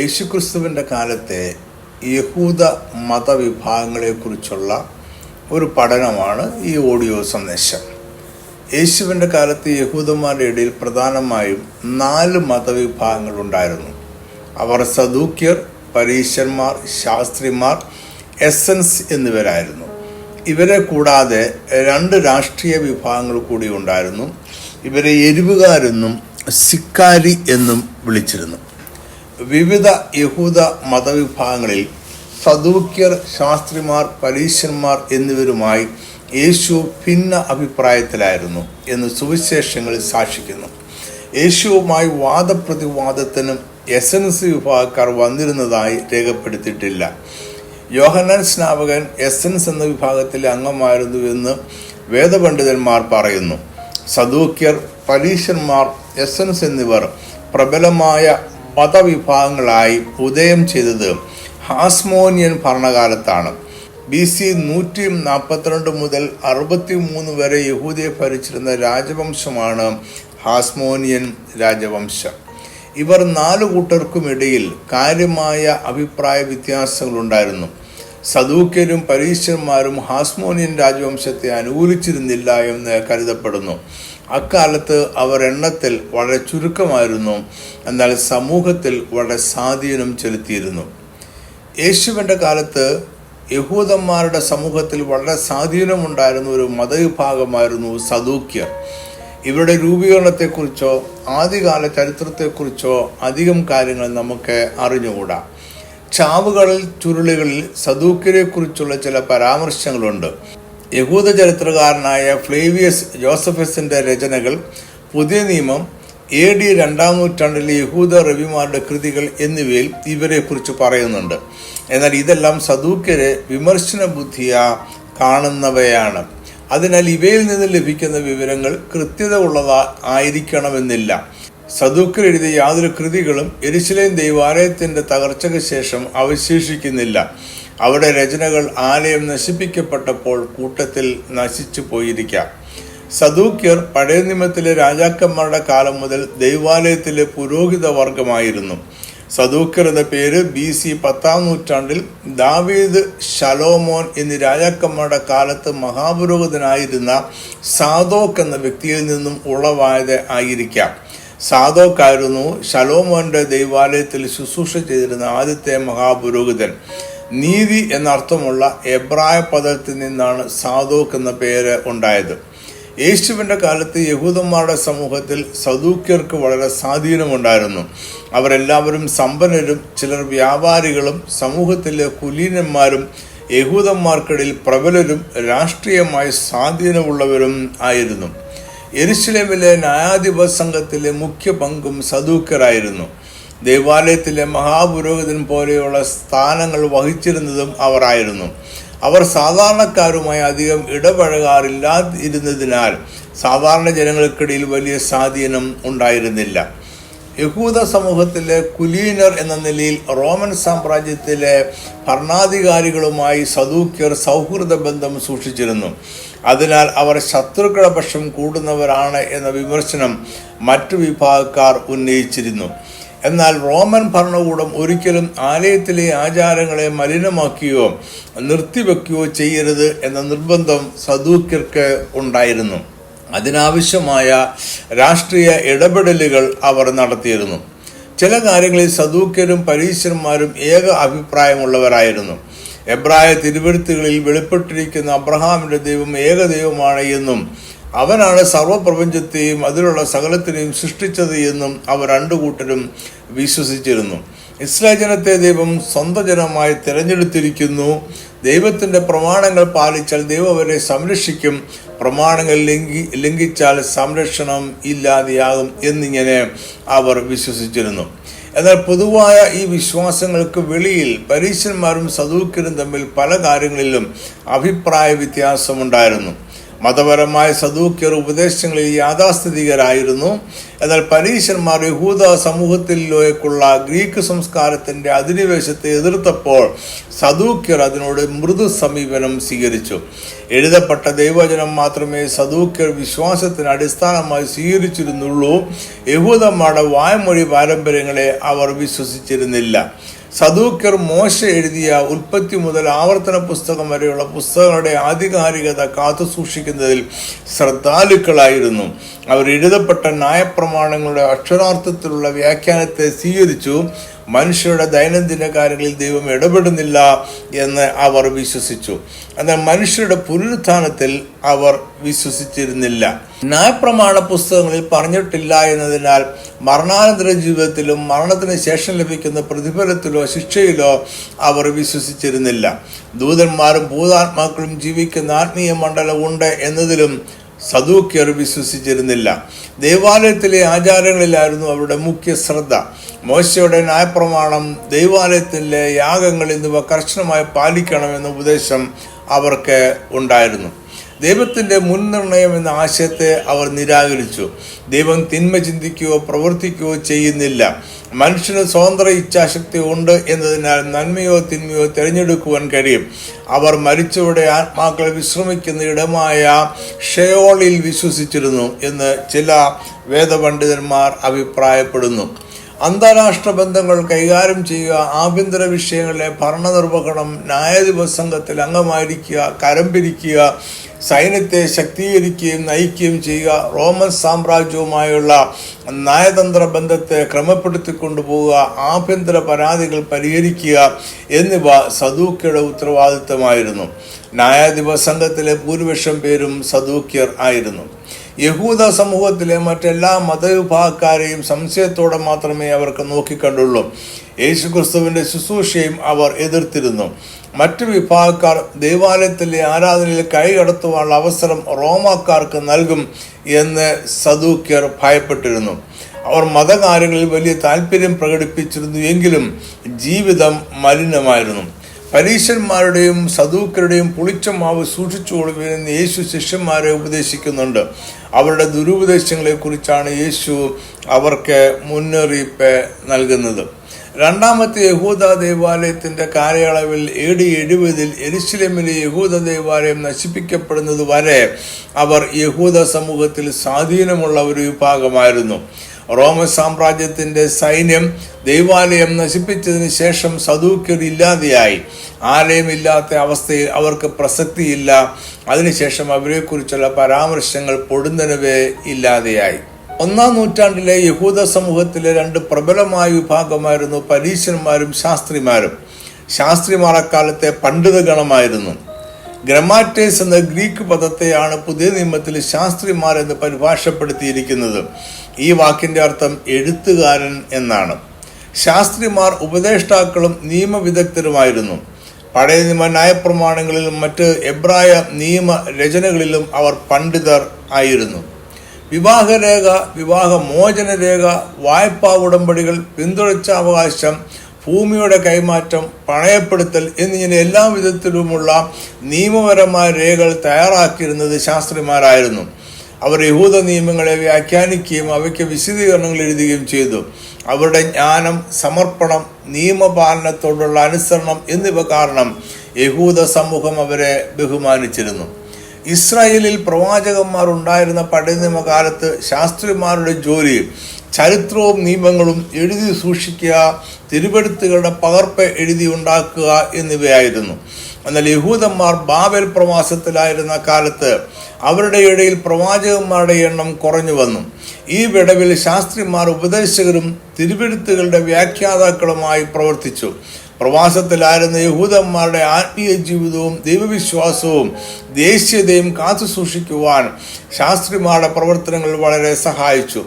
യേശുക്രിസ്തുവിൻ്റെ കാലത്തെ യഹൂദ മതവിഭാഗങ്ങളെക്കുറിച്ചുള്ള ഒരു പഠനമാണ് ഈ ഓഡിയോ സന്ദേശം. യേശുവിൻ്റെ കാലത്ത് യഹൂദന്മാരുടെ ഇടയിൽ പ്രധാനമായും 4 മതവിഭാഗങ്ങളുണ്ടായിരുന്നു. അവർ സദൂക്യർ, പരീശന്മാർ, ശാസ്ത്രിമാർ, എസൻസ് എന്നിവരായിരുന്നു. ഇവരെ കൂടാതെ 2 രാഷ്ട്രീയ വിഭാഗങ്ങൾ കൂടി ഉണ്ടായിരുന്നു. ഇവരെ എരിവുകാരെന്നും സിക്കാരി എന്നും വിളിച്ചിരുന്നു. വിവിധ യഹൂദ മതവിഭാഗങ്ങളിൽ സദൂക്യർ, ശാസ്ത്രിമാർ, പരീശന്മാർ എന്നിവരുമായി യേശു ഭിന്ന അഭിപ്രായത്തിലായിരുന്നു എന്ന് സുവിശേഷങ്ങളിൽ സാക്ഷിക്കുന്നു. യേശുവുമായി വാദപ്രതിവാദത്തിനും എസൻസ് വിഭാഗക്കാർ വന്നിരുന്നതായി രേഖപ്പെടുത്തിയിട്ടില്ല. യോഹന്നാൻ സ്നാപകൻ എസൻസ് എന്ന വിഭാഗത്തിലെ അംഗമായിരുന്നു എന്ന് വേദപണ്ഡിതന്മാർ പറയുന്നു. സദൂക്യർ, പരീശന്മാർ, എസൻസ് എന്നിവർ പ്രബലമായ മതവിഭാഗങ്ങളായി ഉദയം ചെയ്തത് ഹാസ്മോനിയൻ ഭരണകാലത്താണ്. BC 142 മുതൽ 63 വരെ യഹൂദയെ ഭരിച്ചിരുന്ന രാജവംശമാണ് ഹാസ്മോനിയൻ രാജവംശം. ഇവർ 4 കൂട്ടർക്കുമിടയിൽ കാര്യമായ അഭിപ്രായ വ്യത്യാസങ്ങളുണ്ടായിരുന്നു. സദൂക്യരും പരീശന്മാരും ഹാസ്മോനിയൻ രാജവംശത്തെ അനുകൂലിച്ചിരുന്നില്ല എന്ന് കരുതപ്പെടുന്നു. അക്കാലത്ത് അവർ എണ്ണത്തിൽ വളരെ ചുരുക്കമായിരുന്നു, എന്നാൽ സമൂഹത്തിൽ വളരെ സ്വാധീനം ചെലുത്തിയിരുന്നു. യേശുവിൻ്റെ കാലത്ത് യഹൂദന്മാരുടെ സമൂഹത്തിൽ വളരെ സ്വാധീനമുണ്ടായിരുന്ന ഒരു മതവിഭാഗമായിരുന്നു സദൂക്യർ. ഇവരുടെ രൂപീകരണത്തെക്കുറിച്ചോ ആദ്യകാല ചരിത്രത്തെക്കുറിച്ചോ അധികം കാര്യങ്ങൾ നമുക്ക് അറിഞ്ഞുകൂടാ. ചാവുകളിൽ ചുരുളുകളിൽ സദൂക്യരെക്കുറിച്ചുള്ള ചില പരാമർശങ്ങളുണ്ട്. യഹൂദ ചരിത്രകാരനായ ഫ്ലേവിയസ് ജോസഫസിൻ്റെ രചനകൾ, പുതിയ നിയമം, AD 2-ാം നൂറ്റാണ്ടിലെ യഹൂദ റബിമാരുടെ കൃതികൾ എന്നിവയിൽ ഇവരെക്കുറിച്ച് പറയുന്നുണ്ട്. എന്നാൽ ഇതെല്ലാം സദൂക്യരെ വിമർശന ബുദ്ധിയാ കാണുന്നവയാണ്. അതിനാൽ ഇവയിൽ നിന്ന് ലഭിക്കുന്ന വിവരങ്ങൾ കൃത്യത ഉള്ളതാ ആയിരിക്കണമെന്നില്ല. സദൂക്യർ എഴുതിയ യാതൊരു കൃതികളും യെരുശലേം ദൈവാലയത്തിൻ്റെ തകർച്ചയ്ക്ക് ശേഷം അവശേഷിക്കുന്നില്ല. അവിടെ രചനകൾ ആലയം നശിപ്പിക്കപ്പെട്ടപ്പോൾ കൂട്ടത്തിൽ നശിച്ചു പോയിരിക്കാം. സദൂക്യർ പഴയ നിയമത്തിലെ രാജാക്കന്മാരുടെ കാലം മുതൽ ദൈവാലയത്തിലെ പുരോഹിത വർഗമായിരുന്നു. സദൂക്യർ എന്ന പേര് BC 10-ാം നൂറ്റാണ്ടിൽ ദാവീദ്, ശലോമോൻ എന്നീ രാജാക്കന്മാരുടെ കാലത്ത് മഹാപുരോഹിതനായിരുന്ന സാദോക്ക് എന്ന വ്യക്തിയിൽ നിന്നും ഉളവായത് ആയിരിക്കാം. സാദോക്കായിരുന്നു ശലോമോന്റെ ദൈവാലയത്തിൽ ശുശ്രൂഷ ചെയ്തിരുന്ന ആദ്യത്തെ മഹാപുരോഹിതൻ. നീതി എന്നർത്ഥമുള്ള എബ്രായ പദത്തിൽ നിന്നാണ് സാദോക്ക് എന്ന പേര് ഉണ്ടായത്. യേശുവിൻ്റെ കാലത്ത് യഹൂദന്മാരുടെ സമൂഹത്തിൽ സദൂക്യർക്ക് വളരെ സ്വാധീനമുണ്ടായിരുന്നു. അവരെല്ലാവരും സമ്പന്നരും ചിലർ വ്യാപാരികളും സമൂഹത്തിലെ കുലീനന്മാരും യഹൂദന്മാർക്കിടയിൽ പ്രബലരും രാഷ്ട്രീയമായി സ്വാധീനമുള്ളവരും ആയിരുന്നു. യെരുശലേമിലെ ന്യായാധിപ സംഘത്തിലെ മുഖ്യ പങ്കും സദൂക്യരായിരുന്നു. ദേവാലയത്തിലെ മഹാപുരോഹിതൻ പോലെയുള്ള സ്ഥാനങ്ങൾ വഹിച്ചിരുന്നതും അവർ ആയിരുന്നു. അവർ സാധാരണക്കാരുമായി അധികം ഇടപഴകാറില്ലാതിരുന്നതിനാൽ സാധാരണ ജനങ്ങൾക്കിടയിൽ വലിയ സ്വാധീനം ഉണ്ടായിരുന്നില്ല. യഹൂദ സമൂഹത്തിലെ കുലീനർ എന്ന നിലയിൽ റോമൻ സാമ്രാജ്യത്തിലെ ഭരണാധികാരികളുമായി സദൂക്യർ സൗഹൃദ ബന്ധം സൂക്ഷിച്ചിരുന്നു. അതിനാൽ അവർ ശത്രുക്കളുടെ പക്ഷം കൂടുന്നവരാണ് എന്ന വിമർശനം മറ്റു വിഭാഗക്കാർ ഉന്നയിച്ചിരുന്നു. എന്നാൽ റോമൻ ഭരണകൂടം ഒരിക്കലും ആലയത്തിലെ ആചാരങ്ങളെ മലിനമാക്കുകയോ നിർത്തിവെക്കുകയോ ചെയ്യരുത് എന്ന നിർബന്ധം സദൂക്യർക്ക് ഉണ്ടായിരുന്നു. അതിനാവശ്യമായ രാഷ്ട്രീയ ഇടപെടലുകൾ അവർ നടത്തിയിരുന്നു. ചില കാര്യങ്ങളിൽ സദൂക്യരും പരീശന്മാരും ഏക അഭിപ്രായമുള്ളവരായിരുന്നു. എബ്രായ തിരുവെഴുത്തുകളിൽ വെളിപ്പെട്ടിരിക്കുന്ന അബ്രഹാമിന്റെ ദൈവം ഏക ദൈവമാണ് എന്നും അവനാണ് സർവ്വപ്രപഞ്ചത്തെയും അതിലുള്ള സകലത്തിനെയും സൃഷ്ടിച്ചത് എന്നും അവർ 2 കൂട്ടരും വിശ്വസിച്ചിരുന്നു. ഇസ്രായേൽ ജനത്തെ ദൈവം സ്വന്തം ജനമായി തിരഞ്ഞെടുത്തിരിക്കുന്നു. ദൈവത്തിൻ്റെ പ്രമാണങ്ങൾ പാലിച്ചാൽ ദൈവം അവരെ സംരക്ഷിക്കും, പ്രമാണങ്ങൾ ലംഘിച്ചാൽ സംരക്ഷണം ഇല്ലാതെയാകും എന്നിങ്ങനെ അവർ വിശ്വസിച്ചിരുന്നു. എന്നാൽ പൊതുവായ ഈ വിശ്വാസങ്ങൾക്ക് വെളിയിൽ പരീശന്മാരും സദൂക്യരും തമ്മിൽ പല കാര്യങ്ങളിലും അഭിപ്രായ വ്യത്യാസമുണ്ടായിരുന്നു. മതപരമായ സദൂക്യർ ഉപദേശങ്ങളിൽ യാഥാസ്ഥിതികരായിരുന്നു. എന്നാൽ പരീശന്മാർ യഹൂദ സമൂഹത്തിലേക്കുള്ള ഗ്രീക്ക് സംസ്കാരത്തിന്റെ അധിനിവേശത്തെ എതിർത്തപ്പോൾ സദൂക്യർ അതിനോട് മൃദു സമീപനം സ്വീകരിച്ചു. എഴുതപ്പെട്ട ദൈവവചനം മാത്രമേ സദൂക്യർ വിശ്വാസത്തിന് അടിസ്ഥാനമായി സ്വീകരിച്ചിരുന്നുള്ളൂ. യഹൂദന്മാരുടെ വായ്മൊഴി പാരമ്പര്യങ്ങളെ അവർ വിശ്വസിച്ചിരുന്നില്ല. സദൂക്യർ മോശ എഴുതിയ ഉൽപ്പത്തി മുതൽ ആവർത്തന പുസ്തകം വരെയുള്ള പുസ്തകങ്ങളുടെ ആധികാരികത കാത്തുസൂക്ഷിക്കുന്നതിൽ ശ്രദ്ധാലുക്കളായിരുന്നു. അവർ എഴുതപ്പെട്ട ന്യായപ്രമാണങ്ങളുടെ അക്ഷരാർത്ഥത്തിലുള്ള വ്യാഖ്യാനത്തെ സ്വീകരിച്ചു. മനുഷ്യരുടെ ദൈനംദിന കാര്യങ്ങളിൽ ദൈവം ഇടപെടുന്നില്ല എന്ന് അവർ വിശ്വസിച്ചു. എന്നാൽ മനുഷ്യരുടെ പുനരുത്ഥാനത്തിൽ അവർ വിശ്വസിച്ചിരുന്നില്ല. ന്യായപ്രമാണ പുസ്തകങ്ങളിൽ പറഞ്ഞിട്ടില്ല എന്നതിനാൽ മരണാനന്തര ജീവിതത്തിലും മരണത്തിന് ശേഷം ലഭിക്കുന്ന പ്രതിഫലത്തിലോ ശിക്ഷയിലോ അവർ വിശ്വസിച്ചിരുന്നില്ല. ദൂതന്മാരും ഭൂതാത്മാക്കളും ജീവിക്കുന്ന ആത്മീയ മണ്ഡലം ഉണ്ട് എന്നതിലും സദൂക്യർ വിശ്വസിച്ചിരുന്നില്ല. ദേവാലയത്തിലെ ആചാരങ്ങളിലായിരുന്നു അവരുടെ മുഖ്യ ശ്രദ്ധ. മോശയുടെ ന്യായപ്രമാണം, ദൈവാലയത്തിലെ യാഗങ്ങൾ എന്നിവ കർശനമായി പാലിക്കണമെന്ന ഉപദേശം അവർക്ക് ഉണ്ടായിരുന്നു. ദൈവത്തിൻ്റെ മുൻനിർണയം എന്ന ആശയത്തെ അവർ നിരാകരിച്ചു. ദൈവം തിന്മ ചിന്തിക്കുകയോ പ്രവർത്തിക്കുകയോ ചെയ്യുന്നില്ല. മനുഷ്യന് സ്വതന്ത്ര ഇച്ഛാശക്തി ഉണ്ട് എന്നതിനാൽ നന്മയോ തിന്മയോ തിരഞ്ഞെടുക്കുവാൻ കഴിയും. അവർ മരിച്ചവരുടെ ആത്മാക്കൾ വിശ്രമിക്കുന്ന ഇടമായ ഷെയോളിൽ വിശ്വസിച്ചിരുന്നു എന്ന് ചില വേദപണ്ഡിതന്മാർ അഭിപ്രായപ്പെടുന്നു. അന്താരാഷ്ട്ര ബന്ധങ്ങൾ കൈകാര്യം ചെയ്യുക, ആഭ്യന്തര വിഷയങ്ങളിലെ ഭരണനിർവഹണം, ന്യായാധിപ സംഘത്തിൽ അംഗമായിരിക്കുക, കരം പിരിക്കുക, സൈന്യത്തെ ശക്തീകരിക്കുകയും നയിക്കുകയും ചെയ്യുക, റോമൻ സാമ്രാജ്യവുമായുള്ള നയതന്ത്ര ബന്ധത്തെ ക്രമപ്പെടുത്തിക്കൊണ്ടുപോവുക, ആഭ്യന്തര പരാതികൾ പരിഹരിക്കുക എന്നിവ സദൂക്യരുടെ ഉത്തരവാദിത്തമായിരുന്നു. ന്യായാധിപ സംഘത്തിലെ ഭൂരിപക്ഷം പേരും സദൂക്യർ ആയിരുന്നു. യഹൂദ സമൂഹത്തിലെ മറ്റെല്ലാ മതവിഭാഗക്കാരെയും സംശയത്തോടെ മാത്രമേ അവർക്ക് നോക്കിക്കണ്ടുള്ളൂ. യേശുക്രിസ്തുവിന്റെ ശുശ്രൂഷയും അവർ എതിർത്തിരുന്നു. മറ്റു വിഭാഗക്കാർ ദൈവാലയത്തിലെ ആരാധനയിൽ കൈകടത്തുവാനുള്ള അവസരം റോമാക്കാർക്ക് നൽകും എന്ന് സദൂക്യർ ഭയപ്പെട്ടിരുന്നു. അവർ മതകാര്യങ്ങളിൽ വലിയ താല്പര്യം പ്രകടിപ്പിച്ചിരുന്നു എങ്കിലും ജീവിതം മലിനമായിരുന്നു. പരീശന്മാരുടെയും സദൂക്യരുടെയും പുളിച്ച മാവ് സൂക്ഷിച്ചുകൊള്ളുവിനെന്ന് യേശു ശിഷ്യന്മാരെ ഉപദേശിക്കുന്നുണ്ട്. അവരുടെ ദുരുപദേശങ്ങളെ കുറിച്ചാണ് യേശു അവർക്ക് മുന്നറിയിപ്പ് നൽകുന്നത്. രണ്ടാമത്തെ യഹൂദ ദേവാലയത്തിന്റെ കാലയളവിൽ AD 70 യെരുശലേമിലെ യഹൂദ ദേവാലയം നശിപ്പിക്കപ്പെടുന്നത് വരെ അവർ യഹൂദ സമൂഹത്തിൽ സ്വാധീനമുള്ള ഒരു വിഭാഗമായിരുന്നു. റോമൻ സാമ്രാജ്യത്തിന്റെ സൈന്യം ദൈവാലയം നശിപ്പിച്ചതിന് ശേഷം സദൂക്യർ ഇല്ലാതെയായി. ആലയമില്ലാത്ത അവസ്ഥയിൽ അവർക്ക് പ്രസക്തിയില്ല. അതിനുശേഷം അവരെക്കുറിച്ചുള്ള പരാമർശങ്ങൾ പൊടുന്നനവേ ഇല്ലാതെയായി. 1-ാം നൂറ്റാണ്ടിലെ യഹൂദ സമൂഹത്തിലെ രണ്ട് പ്രബലമായ വിഭാഗമായിരുന്നു പരീശന്മാരും ശാസ്ത്രിമാരും. ശാസ്ത്രിമാർ അക്കാലത്തെ പണ്ഡിതഗണമായിരുന്നു. ഗ്രമാറ്റേസ് എന്ന ഗ്രീക്ക് പദത്തെയാണ് പുതിയ നിയമത്തിൽ ശാസ്ത്രിമാർ എന്ന് പരിഭാഷപ്പെടുത്തിയിരിക്കുന്നത്. ഈ വാക്കിന്റെ അർത്ഥം എഴുത്തുകാരൻ എന്നാണ്. ശാസ്ത്രിമാർ ഉപദേഷ്ടാക്കളും നിയമവിദഗ്ധരുമായിരുന്നു. പഴയ നിയമ ന്യായപ്രമാണങ്ങളിലും മറ്റ് എബ്രായ നിയമ രചനകളിലും അവർ പണ്ഡിതർ ആയിരുന്നു. വിവാഹരേഖ, വിവാഹമോചനരേഖ, വായ്പാ ഉടമ്പടികൾ, പിന്തുടർച്ചാവകാശം, ഭൂമിയുടെ കൈമാറ്റം, പണയപ്പെടുത്തൽ എന്നിങ്ങനെ എല്ലാ വിധത്തിലുമുള്ള നിയമപരമായ രേഖകൾ തയ്യാറാക്കിയിരുന്നത് ശാസ്ത്രിമാരായിരുന്നു. അവർ യഹൂദ നിയമങ്ങളെ വ്യാഖ്യാനിക്കുകയും അവയ്ക്ക് വിശദീകരണങ്ങൾ എഴുതുകയും ചെയ്തു. അവരുടെ ജ്ഞാനം, സമർപ്പണം, നിയമപാലനത്തോടുള്ള അനുസരണം എന്നിവ കാരണം യഹൂദ സമൂഹം അവരെ ബഹുമാനിച്ചിരുന്നു. ഇസ്രായേലിൽ പ്രവാചകന്മാർ ഉണ്ടായിരുന്ന പഴയ നിയമകാലത്ത് ശാസ്ത്രിമാരുടെ ജോലി ചരിത്രവും നിയമങ്ങളും എഴുതി സൂക്ഷിക്കുക, തിരുവെഴുത്തുകളുടെ പകർപ്പ് എഴുതി ഉണ്ടാക്കുക എന്നിവയായിരുന്നു. എന്നാൽ യഹൂദന്മാർ ബാബേൽ പ്രവാസത്തിലായിരുന്ന കാലത്ത് അവരുടെ ഇടയിൽ പ്രവാചകന്മാരുടെ എണ്ണം കുറഞ്ഞു വന്നു. ഈ വിടവിൽ ശാസ്ത്രിമാർ ഉപദേശകരും തിരുവെഴുത്തുകളുടെ വ്യാഖ്യാതാക്കളുമായി പ്രവർത്തിച്ചു. പ്രവാസത്തിലായിരുന്ന യഹൂദന്മാരുടെ ആത്മീയ ജീവിതവും ദൈവവിശ്വാസവും ദേശീയതയും കാത്തുസൂക്ഷിക്കുവാൻ ശാസ്ത്രിമാരുടെ പ്രവർത്തനങ്ങൾ വളരെ സഹായിച്ചു.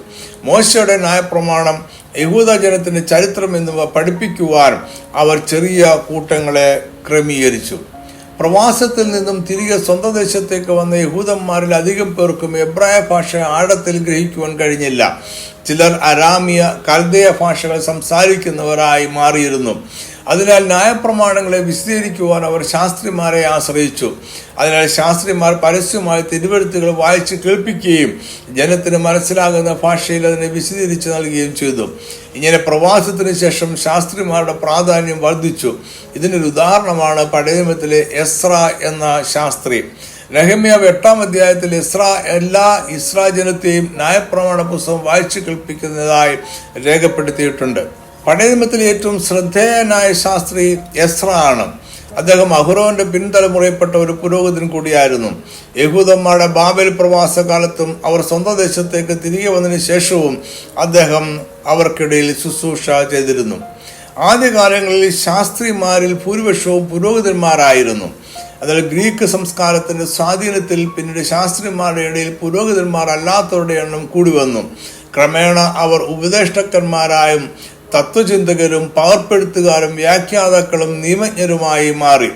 മോശയുടെ ന്യായപ്രമാണം, യഹൂദ ജനത്തിന്റെ ചരിത്രം എന്നിവ പഠിപ്പിക്കുവാൻ അവർ ചെറിയ കൂട്ടങ്ങളെ ക്രമീകരിച്ചു. പ്രവാസത്തിൽ നിന്നും തിരികെ സ്വന്തം ദേശത്തേക്ക് വന്ന യഹൂദന്മാരിൽ അധികം പേർക്കും എബ്രായ ഭാഷ ആഴത്തിൽ ഗ്രഹിക്കുവാൻ കഴിഞ്ഞില്ല. ചിലർ അരാമിയ, കൽദയ ഭാഷകൾ സംസാരിക്കുന്നവരായി മാറിയിരുന്നു. അതിനാൽ ന്യായപ്രമാണങ്ങളെ വിശദീകരിക്കുവാൻ അവർ ശാസ്ത്രിമാരെ ആശ്രയിച്ചു. അതിനാൽ ശാസ്ത്രിമാർ പരസ്യമായി തിരുവെഴുത്തുകൾ വായിച്ച് കേൾപ്പിക്കുകയും ജനത്തിന് മനസ്സിലാകുന്ന ഭാഷയിൽ അതിനെ വിശദീകരിച്ച് നൽകുകയും ചെയ്തു. ഇങ്ങനെ പ്രവാസത്തിന് ശേഷം ശാസ്ത്രിമാരുടെ പ്രാധാന്യം വർദ്ധിച്ചു. ഇതിനൊരു ഉദാഹരണമാണ് പഴയ നിയമത്തിലെ എസ്ര എന്ന ശാസ്ത്രി. നെഹമ്യാവ് 8-ാം അധ്യായത്തിൽ എല്ലാ ഇസ്രായേൽ ജനത്തെയും ന്യായപ്രമാണ പുസ്തകം വായിച്ചു കേൾപ്പിക്കുന്നതായി രേഖപ്പെടുത്തിയിട്ടുണ്ട്. പഴയ നിയമത്തിലെ ഏറ്റവും ശ്രദ്ധേയനായ ശാസ്ത്രി എസ്ര ആണ്. അദ്ദേഹം അഹ്റോന്റെ പിൻതലമുറയിൽപ്പെട്ട ഒരു പുരോഹിതൻ കൂടിയായിരുന്നു. യഹൂദന്മാരുടെ ബാബേൽ പ്രവാസകാലത്തും അവർ സ്വന്തം ദേശത്തേക്ക് തിരികെ വന്നതിന് ശേഷവും അദ്ദേഹം അവർക്കിടയിൽ ശുശ്രൂഷ ചെയ്തിരുന്നു. ആദ്യകാലങ്ങളിൽ ശാസ്ത്രിമാരിൽ ഭൂരിപക്ഷവും പുരോഹിതന്മാരായിരുന്നു. അതിൽ ഗ്രീക്ക് സംസ്കാരത്തിന്റെ സ്വാധീനത്തിൽ പിന്നീട് ശാസ്ത്രിമാരുടെ ഇടയിൽ പുരോഹിതന്മാർ അല്ലാത്തവരുടെ എണ്ണം കൂടി വന്നു. ക്രമേണ അവർ ഉപദേഷ്ടാക്കന്മാരായും തത്വചിന്തകരും പകർപ്പെടുത്തുകാരും വ്യാഖ്യാതാക്കളും നിയമജ്ഞരുമായി മാറി.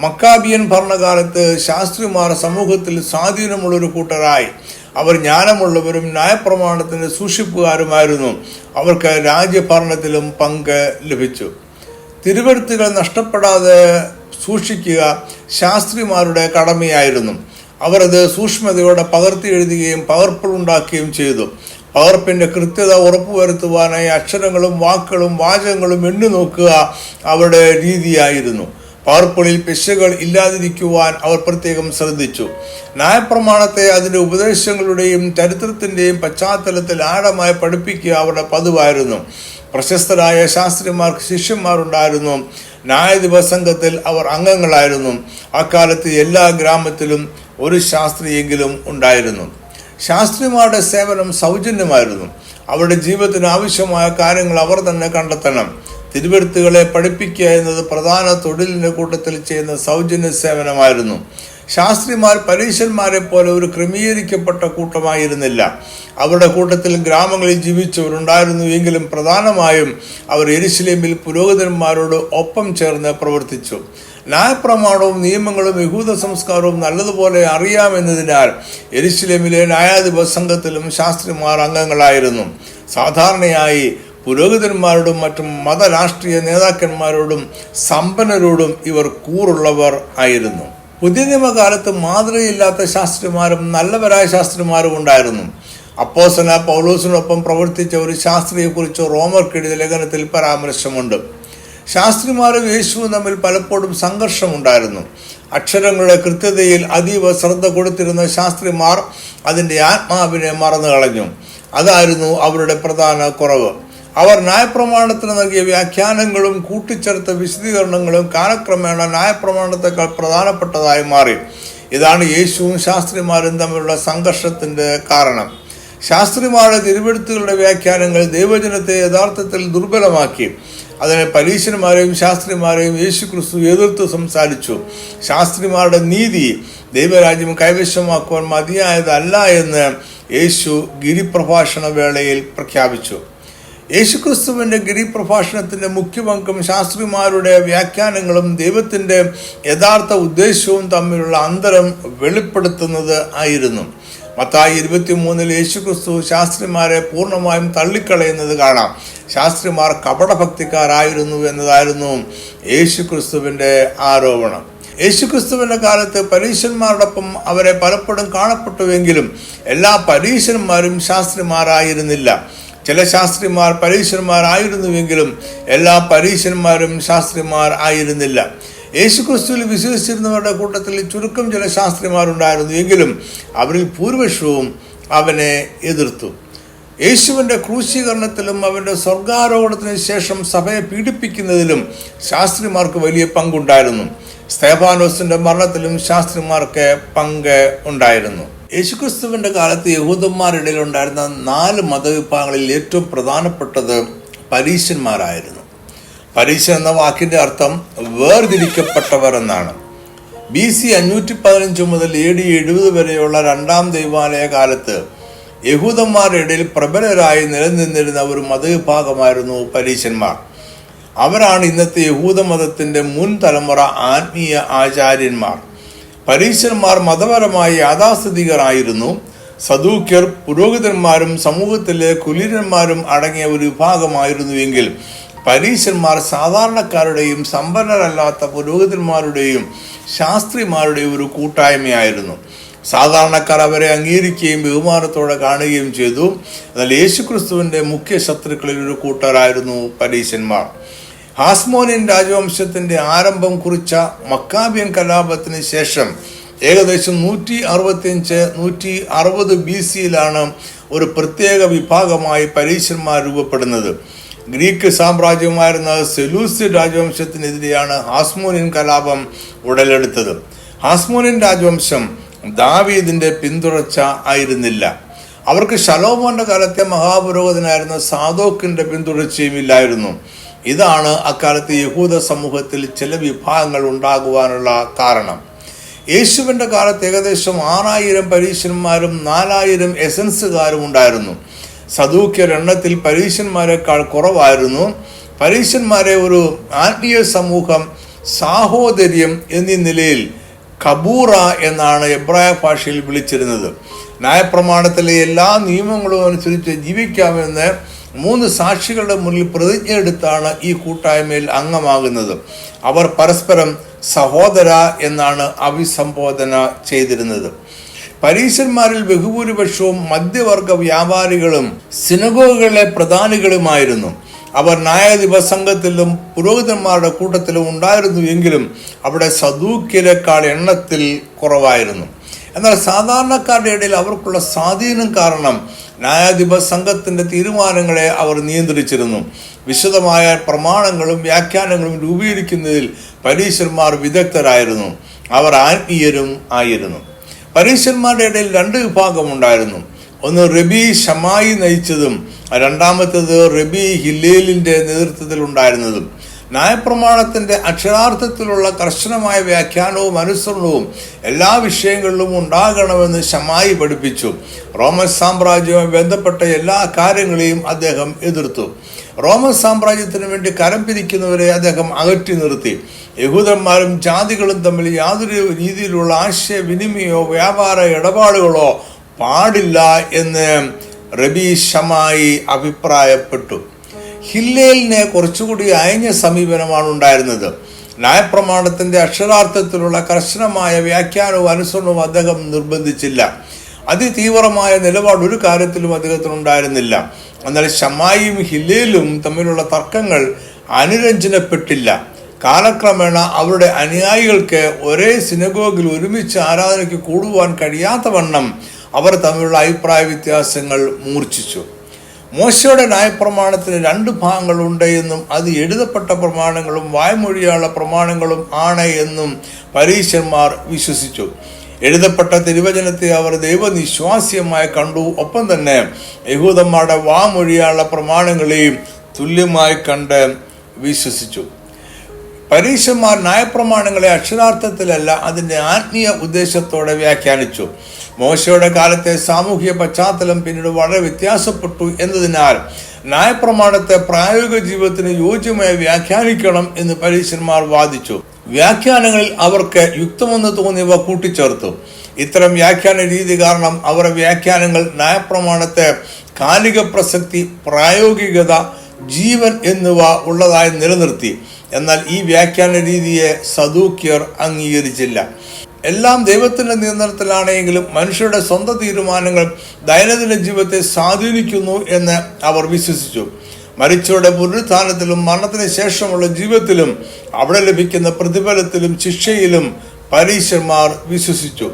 മക്കാബിയൻ ഭരണകാലത്ത് ശാസ്ത്രിമാർ സമൂഹത്തിൽ സ്വാധീനമുള്ളൊരു കൂട്ടരായി. അവർ ജ്ഞാനമുള്ളവരും ന്യായപ്രമാണത്തിന്റെ സൂക്ഷിപ്പുകാരുമായിരുന്നു. അവർക്ക് രാജ്യഭരണത്തിലും പങ്ക് ലഭിച്ചു. തിരുവെഴുത്തുകൾ നഷ്ടപ്പെടാതെ സൂക്ഷിക്കുക ശാസ്ത്രിമാരുടെ കടമയായിരുന്നു. അവർ അത് സൂക്ഷ്മതയോടെ പകർത്തി എഴുതുകയും പകർപ്പുണ്ടാക്കുകയും ചെയ്തു. പകർപ്പിന്റെ കൃത്യത ഉറപ്പുവരുത്തുവാനായി അക്ഷരങ്ങളും വാക്കുകളും വാചകങ്ങളും എണ്ണി നോക്കുക അവരുടെ രീതിയായിരുന്നു. പകർപ്പുകളിൽ പിശകുകൾ ഇല്ലാതിരിക്കുവാൻ അവർ പ്രത്യേകം ശ്രദ്ധിച്ചു. ന്യായപ്രമാണത്തെ അതിന്റെ ഉപദേശങ്ങളുടെയും ചരിത്രത്തിന്റെയും പശ്ചാത്തലത്തിൽ ആഴമായി പഠിപ്പിക്കുക അവരുടെ പതിവായിരുന്നു. പ്രശസ്തരായ ശാസ്ത്രിമാർക്ക് ശിഷ്യന്മാരുണ്ടായിരുന്നു. ന്യായാധിപസംഘത്തിൽ അവർ അംഗങ്ങളായിരുന്നു. അക്കാലത്ത് എല്ലാ ഗ്രാമത്തിലും ഒരു ശാസ്ത്രിയെങ്കിലും ഉണ്ടായിരുന്നു. ശാസ്ത്രിമാരുടെ സേവനം സൗജന്യമായിരുന്നു. അവരുടെ ജീവിതത്തിന് ആവശ്യമായ കാര്യങ്ങൾ അവർ തന്നെ കണ്ടെത്തണം. തിരുവെഴുത്തുകളെ പഠിപ്പിക്കുക എന്നത് പ്രധാന തൊഴിലിന്റെ കൂട്ടത്തിൽ ചെയ്യുന്ന സൗജന്യ സേവനമായിരുന്നു. ശാസ്ത്രിമാർ പരീശന്മാരെ പോലെ ഒരു ക്രമീകരിക്കപ്പെട്ട കൂട്ടമായിരുന്നില്ല. അവരുടെ കൂട്ടത്തിൽ ഗ്രാമങ്ങളിൽ ജീവിച്ചവരുണ്ടായിരുന്നു. എങ്കിലും പ്രധാനമായും അവർ യെരുശലേമിൽ പുരോഹിതന്മാരോട് ഒപ്പം ചേർന്ന് പ്രവർത്തിച്ചു. ന്യായപ്രമാണവും നിയമങ്ങളും യഹൂദ സംസ്കാരവും നല്ലതുപോലെ അറിയാമെന്നതിനാൽ യെരുശലേമിലെ ന്യായാധിപ സംഘത്തിലും ശാസ്ത്രിമാർ അംഗങ്ങളായിരുന്നു. സാധാരണയായി പുരോഹിതന്മാരോടും മറ്റും മതരാഷ്ട്രീയ നേതാക്കന്മാരോടും സമ്പന്നരോടും ഇവർ കൂറുള്ളവർ ആയിരുന്നു. പുതിയ നിയമകാലത്ത് മാതൃകയില്ലാത്ത ശാസ്ത്രിമാരും നല്ലവരായ ശാസ്ത്രിമാരും ഉണ്ടായിരുന്നു. അപ്പോസ്തലനായ പൗലോസിനൊപ്പം പ്രവർത്തിച്ച ഒരു ശാസ്ത്രിയെക്കുറിച്ച് റോമർക്കെഴുതിയ ലേഖനത്തിൽ പരാമർശമുണ്ട്. ശാസ്ത്രിമാരും യേശുവും തമ്മിൽ പലപ്പോഴും സംഘർഷമുണ്ടായിരുന്നു. അക്ഷരങ്ങളുടെ കൃത്യതയിൽ അതീവ ശ്രദ്ധ കൊടുത്തിരുന്ന ശാസ്ത്രിമാർ അതിൻ്റെ ആത്മാവിനെ മറന്നു കളഞ്ഞു. അതായിരുന്നു അവരുടെ പ്രധാന കുറവ്. അവർ ന്യായപ്രമാണത്തിന് നൽകിയ വ്യാഖ്യാനങ്ങളും കൂട്ടിച്ചേർത്ത വിശദീകരണങ്ങളും കാലക്രമേണ ന്യായപ്രമാണത്തെക്കാൾ പ്രധാനപ്പെട്ടതായി മാറി. ഇതാണ് യേശുവും ശാസ്ത്രിമാരും തമ്മിലുള്ള സംഘർഷത്തിന്റെ കാരണം. ശാസ്ത്രിമാരുടെ തിരുവെഴുത്തുകളുടെ വ്യാഖ്യാനങ്ങൾ ദൈവജനത്തെ യഥാർത്ഥത്തിൽ ദുർബലമാക്കി. അതിനെ പരീശന്മാരെയും ശാസ്ത്രിമാരെയും യേശു ക്രിസ്തു എതിർത്ത് സംസാരിച്ചു. ശാസ്ത്രിമാരുടെ നീതി ദൈവരാജ്യം കൈവശമാക്കുവാൻ മതിയായതല്ല എന്ന് യേശു ഗിരിപ്രഭാഷണ വേളയിൽ പ്രഖ്യാപിച്ചു. യേശുക്രിസ്തുവിന്റെ ഗിരിപ്രഭാഷണത്തിന്റെ മുഖ്യമംഗം ശാസ്ത്രിമാരുടെ വ്യാഖ്യാനങ്ങളും ദൈവത്തിന്റെ യഥാർത്ഥ ഉദ്ദേശവും തമ്മിലുള്ള അന്തരം വെളിപ്പെടുത്തുന്നത് ആയിരുന്നു. മത്തായി 23 യേശുക്രിസ്തു ശാസ്ത്രിമാരെ പൂർണ്ണമായും തള്ളിക്കളയുന്നത് കാണാം. ശാസ്ത്രിമാർ കപടഭക്തിക്കാരായിരുന്നു എന്നതായിരുന്നു യേശുക്രിസ്തുവിന്റെ ആരോപണം. യേശുക്രിസ്തുവിന്റെ കാലത്ത് പരീശന്മാരോടൊപ്പം അവരെ പലപ്പോഴും കാണപ്പെട്ടുവെങ്കിലും എല്ലാ പരീശന്മാരും ശാസ്ത്രിമാരായിരുന്നില്ല. ചില ശാസ്ത്രിമാർ പരീശന്മാരായിരുന്നുവെങ്കിലും എല്ലാ പരീശന്മാരും ശാസ്ത്രിമാർ ആയിരുന്നില്ല. യേശുക്രിസ്തുവിൽ വിശ്വസിച്ചിരുന്നവരുടെ കൂട്ടത്തിൽ ചുരുക്കം ചില ശാസ്ത്രിമാരുണ്ടായിരുന്നു. എങ്കിലും അവരിൽ ഭൂരിപക്ഷവും അവനെ എതിർത്തു. യേശുവിന്റെ ക്രൂശീകരണത്തിലും അവന്റെ സ്വർഗാരോഹണത്തിന് ശേഷം സഭയെ പീഡിപ്പിക്കുന്നതിലും ശാസ്ത്രിമാർക്ക് വലിയ പങ്കുണ്ടായിരുന്നു. സ്തെഫാനോസിന്റെ മരണത്തിലും ശാസ്ത്രിമാർക്ക് പങ്ക് ഉണ്ടായിരുന്നു. യേശുക്രിസ്തുവിന്റെ കാലത്ത് യഹൂദന്മാരുടെ ഉണ്ടായിരുന്ന 4 മതവിഭാഗങ്ങളിൽ ഏറ്റവും പ്രധാനപ്പെട്ടത് പരീശന്മാരായിരുന്നു. പരീശൻ എന്ന വാക്കിന്റെ അർത്ഥം വേർതിരിക്കപ്പെട്ടവർ എന്നാണ്. BC 515 മുതൽ AD 70 വരെയുള്ള 2ാം ദൈവാലയ കാലത്ത് യഹൂദന്മാരുടെ ഇടയിൽ പ്രബലരായി നിലനിന്നിരുന്ന ഒരു മതവിഭാഗമായിരുന്നു പരീശന്മാർ. അവരാണ് ഇന്നത്തെ യഹൂദമതത്തിന്റെ മുൻ തലമുറ ആത്മീയ ആചാര്യന്മാർ. പരീശന്മാർ മതപരമായി യാഥാസ്ഥിതികരായിരുന്നു. സദൂക്യർ പുരോഹിതന്മാരും സമൂഹത്തിലെ കുലീനന്മാരും അടങ്ങിയ ഒരു വിഭാഗമായിരുന്നുവെങ്കിൽ പരീശന്മാർ സാധാരണക്കാരുടെയും സമ്പന്നരല്ലാത്ത പുരോഹിതന്മാരുടെയും ശാസ്ത്രിമാരുടെയും ഒരു കൂട്ടായ്മയായിരുന്നു. സാധാരണക്കാർ അവരെ അംഗീകരിക്കുകയും ബഹുമാനത്തോടെ കാണുകയും ചെയ്തു. എന്നാൽ യേശുക്രിസ്തുവിന്റെ മുഖ്യ ശത്രുക്കളിൽ ഒരു കൂട്ടരായിരുന്നു പരീശന്മാർ. ഹാസ്മോനിയൻ രാജവംശത്തിന്റെ ആരംഭം കുറിച്ച മക്കാബിയൻ കലാപത്തിന് ശേഷം ഏകദേശം 165-160 BC-യിലാണ് ഒരു പ്രത്യേക വിഭാഗമായി പരീശന്മാർ രൂപപ്പെടുന്നത്. ഗ്രീക്ക് സാമ്രാജ്യമായിരുന്ന സെലൂസ്യൻ രാജവംശത്തിനെതിരെയാണ് ഹാസ്മോനിയൻ കലാപം ഉടലെടുത്തത്. ഹാസ്മോനിയൻ രാജവംശം ദാവീദിന്റെ പിന്തുടർച്ച ആയിരുന്നില്ല. അവർക്ക് ശലോമോന്റെ കാലത്തെ മഹാപുരോഹിതനായിരുന്ന സാദോക്കിന്റെ പിന്തുടർച്ചയും ഇല്ലായിരുന്നു. ഇതാണ് അക്കാലത്ത് യഹൂദ സമൂഹത്തിൽ ചില വിഭാഗങ്ങൾ ഉണ്ടാകുവാനുള്ള കാരണം. യേശുവിന്റെ കാലത്ത് ഏകദേശം 6000 പരീശന്മാരും 4000 എസൻസുകാരും ഉണ്ടായിരുന്നു. സദൂക്യർ എണ്ണത്തിൽ പരീശന്മാരെക്കാൾ കുറവായിരുന്നു. പരീശന്മാരെ ഒരു ആത്മീയ സമൂഹം, സാഹോദര്യം എന്നീ നിലയിൽ കബൂറ എന്നാണ് എബ്രായ ഭാഷയിൽ വിളിച്ചിരുന്നത്. ന്യായപ്രമാണത്തിലെ എല്ലാ നിയമങ്ങളും അനുസരിച്ച് ജീവിക്കാമെന്ന് 3 സാക്ഷികളുടെ മുന്നിൽ പ്രതിജ്ഞ എടുത്താണ് ഈ കൂട്ടായ്മയിൽ അംഗമാകുന്നത്. അവർ പരസ്പരം സഹോദര എന്നാണ് അഭിസംബോധന ചെയ്തിരുന്നത്. പരീശന്മാരിൽ ബഹുഭൂരിപക്ഷവും മധ്യവർഗ വ്യാപാരികളും സിനഗോഗുകളിലെ പ്രധാനികളുമായിരുന്നു. അവർ ന്യായാധിപ സംഘത്തിലും പുരോഹിതന്മാരുടെ കൂട്ടത്തിലും ഉണ്ടായിരുന്നു എങ്കിലും അവിടെ സദൂക്യരെക്കാൾ എണ്ണത്തിൽ കുറവായിരുന്നു. എന്നാൽ സാധാരണക്കാരുടെ ഇടയിൽ അവർക്കുള്ള സ്വാധീനം കാരണം ന്യായാധിപ സംഘത്തിന്റെ തീരുമാനങ്ങളെ അവർ നിയന്ത്രിച്ചിരുന്നു. വിശദമായ പ്രമാണങ്ങളും വ്യാഖ്യാനങ്ങളും രൂപീകരിക്കുന്നതിൽ പരീശന്മാർ വിദഗ്ധരായിരുന്നു. അവർ ആത്മീയരും ആയിരുന്നു. പരീശന്മാരുടെ ഇടയിൽ 2 വിഭാഗമുണ്ടായിരുന്നു. ഒന്ന് റബി ഷമായി നയിച്ചതും രണ്ടാമത്തേത് റബി ഹില്ലേലിന്റെ നേതൃത്വത്തിൽ ഉണ്ടായിരുന്നതും. ന്യായപ്രമാണത്തിന്റെ അക്ഷരാർത്ഥത്തിലുള്ള കർശനമായ വ്യാഖ്യാനവും അനുസരണവും എല്ലാ വിഷയങ്ങളിലും ഉണ്ടാകണമെന്ന് ഷമായി പഠിപ്പിച്ചു. റോമൻ സാമ്രാജ്യവുമായി ബന്ധപ്പെട്ട എല്ലാ കാര്യങ്ങളെയും അദ്ദേഹം എതിർത്തു. റോമൻ സാമ്രാജ്യത്തിന് വേണ്ടി കരം പിരിക്കുന്നവരെ അദ്ദേഹം അകറ്റി നിർത്തി. യഹൂദന്മാരും ജാതികളും തമ്മിൽ യാതൊരു രീതിയിലുള്ള ആശയവിനിമയമോ വ്യാപാര ഇടപാടുകളോ പാടില്ല എന്ന് റബി ഷമായി അഭിപ്രായപ്പെട്ടു. ഹില്ലേലിനെ കുറച്ചുകൂടി അയഞ്ഞ സമീപനമാണ് ഉണ്ടായിരുന്നത്. ന്യായപ്രമാണത്തിന്റെ അക്ഷരാർത്ഥത്തിലുള്ള കർശനമായ വ്യാഖ്യാനവും അനുസരണവും അദ്ദേഹം നിർബന്ധിച്ചില്ല. അതിതീവ്രമായ നിലപാട് ഒരു കാര്യത്തിലും അദ്ദേഹത്തിനുണ്ടായിരുന്നില്ല. എന്നാൽ ഷമായിയും ഹില്ലേലും തമ്മിലുള്ള തർക്കങ്ങൾ അനുരഞ്ജനപ്പെട്ടില്ല. കാലക്രമേണ അവരുടെ അനുയായികൾക്ക് ഒരേ സിനഗോഗിൽ ഒരുമിച്ച് ആരാധനയ്ക്ക് കൂടുവാൻ കഴിയാത്ത വണ്ണം അവർ തമ്മിലുള്ള അഭിപ്രായ വ്യത്യാസങ്ങൾ മൂർച്ഛിച്ചു. മോശയുടെ ന്യായപ്രമാണത്തിന് 2 ഭാഗങ്ങളുണ്ട് എന്നും അത് എഴുതപ്പെട്ട പ്രമാണങ്ങളും വായ്മൊഴിയാനുള്ള പ്രമാണങ്ങളും ആണ് എന്നും പരീശന്മാർ വിശ്വസിച്ചു. എഴുതപ്പെട്ട തിരുവചനത്തെ അവർ ദൈവനിശ്വാസ്യമായി കണ്ടു. ഒപ്പം തന്നെ യഹൂദന്മാരുടെ വാമൊഴിയാനുള്ള പ്രമാണങ്ങളെയും തുല്യമായി കണ്ട് വിശ്വസിച്ചു. പരീശന്മാർ ന്യായപ്രമാണങ്ങളെ അക്ഷരാർത്ഥത്തിലല്ല അതിൻ്റെ ആത്മീയ ഉദ്ദേശത്തോടെ വ്യാഖ്യാനിച്ചു. മോശയുടെ കാലത്തെ സാമൂഹിക പശ്ചാത്തലം പിന്നീട് വളരെ വ്യത്യാസപ്പെട്ടു എന്നതിനാൽ ന്യായപ്രമാണത്തെ പ്രായോഗിക ജീവിതത്തിന് യോജ്യമായി വ്യാഖ്യാനിക്കണം എന്ന് പരീശന്മാർ വാദിച്ചു. വ്യാഖ്യാനങ്ങളിൽ അവർക്ക് യുക്തമെന്ന് തോന്നിയവ കൂട്ടിച്ചേർത്തു. ഇത്തരം വ്യാഖ്യാന രീതി കാരണം അവരുടെ വ്യാഖ്യാനങ്ങൾ ന്യായപ്രമാണത്തെ കാലിക പ്രസക്തി, പ്രായോഗികത, ജീവൻ എന്നിവ ഉള്ളതായി നിലനിർത്തി. എന്നാൽ ഈ വ്യാഖ്യാന രീതിയെ സദൂക്യർ അംഗീകരിച്ചില്ല. എല്ലാം ദൈവത്തിന്റെ നിയന്ത്രണത്തിലാണെങ്കിലും മനുഷ്യരുടെ സ്വന്തം തീരുമാനങ്ങൾ ദൈനംദിന ജീവിതത്തെ സ്വാധീനിക്കുന്നു എന്ന് അവർ വിശ്വസിച്ചു. മരിച്ചവരുടെ പുനരുത്ഥാനത്തിലും മരണത്തിന് ശേഷമുള്ള ജീവിതത്തിലും അവിടെ ലഭിക്കുന്ന പ്രതിഫലത്തിലും ശിക്ഷയിലും പരീശന്മാർ വിശ്വസിച്ചു.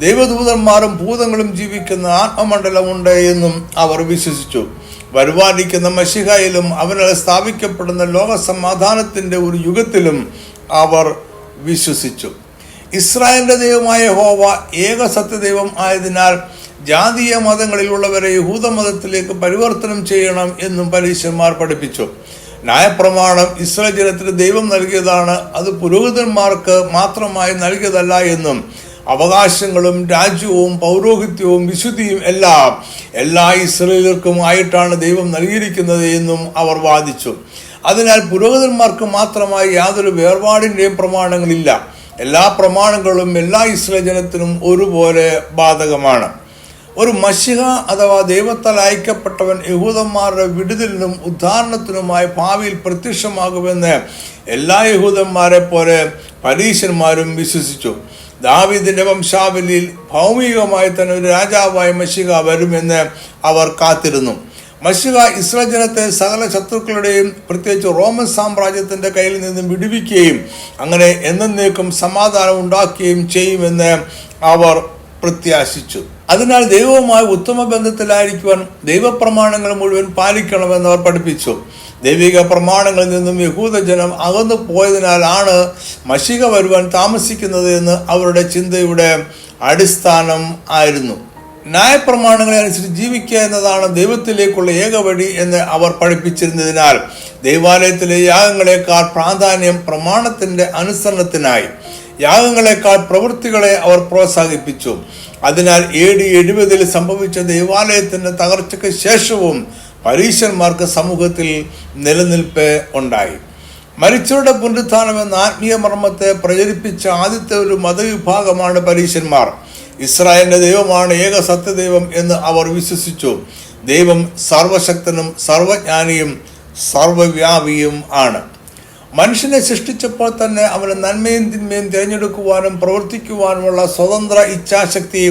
ദൈവദൂതന്മാരും ഭൂതങ്ങളും ജീവിക്കുന്ന ആത്മമണ്ഡലമുണ്ട് എന്നും അവർ വിശ്വസിച്ചു. വരുവാനിരിക്കുന്ന മശിഹയിലും അവനാൽ സ്ഥാപിക്കപ്പെടുന്ന ലോക സമാധാനത്തിന്റെ ഒരു യുഗത്തിലും അവർ വിശ്വസിച്ചു. ഇസ്രായേലിന്റെ ദൈവമായ യഹോവ ഏക സത്യദൈവം ആയതിനാൽ ജാതീയ മതങ്ങളിലുള്ളവരെ യഹൂദ മതത്തിലേക്ക് പരിവർത്തനം ചെയ്യണം എന്നും പരീശന്മാർ പഠിപ്പിച്ചു. ന്യായപ്രമാണം ഇസ്രായേൽ ജനത്തിന് ദൈവം നൽകിയതാണ്, അത് പുരോഹിതന്മാർക്ക് മാത്രമായി നൽകിയതല്ല എന്നും അവകാശങ്ങളും രാജ്യവും പൗരോഹിത്യവും വിശുദ്ധിയും എല്ലാം എല്ലാ ഇസ്രായേലർക്കും ആയിട്ടാണ് ദൈവം നൽകിയിരിക്കുന്നത് എന്നും അവർ വാദിച്ചു. അതിനാൽ പുരോഹിതന്മാർക്ക് മാത്രമായി യാതൊരു വേർപാടിൻ്റെയും പ്രമാണങ്ങളില്ല. എല്ലാ പ്രമാണങ്ങളും എല്ലാ ഇസ്രായേൽ ജനത്തിനും ഒരുപോലെ ബാധകമാണ്. ഒരു മശിഹ അഥവാ ദൈവത്താൽ അയക്കപ്പെട്ടവൻ യഹൂദന്മാരുടെ വിടുതലിനും ഉദ്ധാരണത്തിനുമായി ഭാവിയിൽ പ്രത്യക്ഷമാകുമെന്ന് എല്ലാ യഹൂദന്മാരെ പോലെ പരീശന്മാരും വിശ്വസിച്ചു. ദാവീദിന്റെ വംശാവലിയിൽ ഭൗമികമായി തന്നെ ഒരു രാജാവായ മശിഹ വരുമെന്ന് അവർ കാത്തിരുന്നു. മശിഹ ഇസ്രായേൽ ജനത്തെ സകല ശത്രുക്കളുടെയും പ്രത്യേകിച്ച് റോമൻ സാമ്രാജ്യത്തിന്റെ കയ്യിൽ നിന്നും വിടുവിക്കുകയും അങ്ങനെ എന്നേക്കും സമാധാനം ഉണ്ടാക്കുകയും ചെയ്യുമെന്ന് അവർ പ്രത്യാശിച്ചു. അതിനാൽ ദൈവവുമായി ഉത്തമ ബന്ധത്തിലായിരിക്കുവാൻ ദൈവപ്രമാണങ്ങൾ മുഴുവൻ പാലിക്കണമെന്ന് അവർ പഠിപ്പിച്ചു. ദൈവിക പ്രമാണങ്ങളിൽ നിന്നും യഹൂദജനം അകന്നു പോയതിനാലാണ് മശിഹ വരുവാൻ താമസിക്കുന്നത് എന്ന് അവരുടെ ചിന്തയുടെ അടിസ്ഥാനം ആയിരുന്നു. ന്യായപ്രമാണങ്ങളെ അനുസരിച്ച് ജീവിക്കുക എന്നതാണ് ദൈവത്തിലേക്കുള്ള ഏക വഴി എന്ന് അവർ പഠിപ്പിച്ചിരുന്നതിനാൽ ദൈവാലയത്തിലെ യാഗങ്ങളെക്കാൾ പ്രാധാന്യം പ്രമാണത്തിന്റെ അനുസരണത്തിനായി യാഗങ്ങളെക്കാൾ പ്രവൃത്തികളെ അവർ പ്രോത്സാഹിപ്പിച്ചു. അതിനാൽ AD 70 സംഭവിച്ച ദൈവാലയത്തിന്റെ തകർച്ചയ്ക്ക് ശേഷവും പരീശന്മാർക്ക് സമൂഹത്തിൽ നിലനിൽപ്പ് ഉണ്ടായി. മരിച്ചവരുടെ പുനരുത്ഥാനം എന്ന ആത്മീയ മർമ്മത്തെ പ്രചരിപ്പിച്ച ആദ്യത്തെ ഒരു മതവിഭാഗമാണ് പരീശന്മാർ. ഇസ്രായേലിന്റെ ദൈവമാണ് ഏക സത്യദൈവം എന്ന് അവർ വിശ്വസിച്ചു. ദൈവം സർവശക്തനും സർവജ്ഞാനിയും സർവവ്യാപിയും ആണ്. മനുഷ്യനെ സൃഷ്ടിച്ചപ്പോൾ തന്നെ അവന് നന്മയും തിന്മയും തിരഞ്ഞെടുക്കുവാനും പ്രവർത്തിക്കുവാനുമുള്ള സ്വതന്ത്ര ഇച്ഛാശക്തി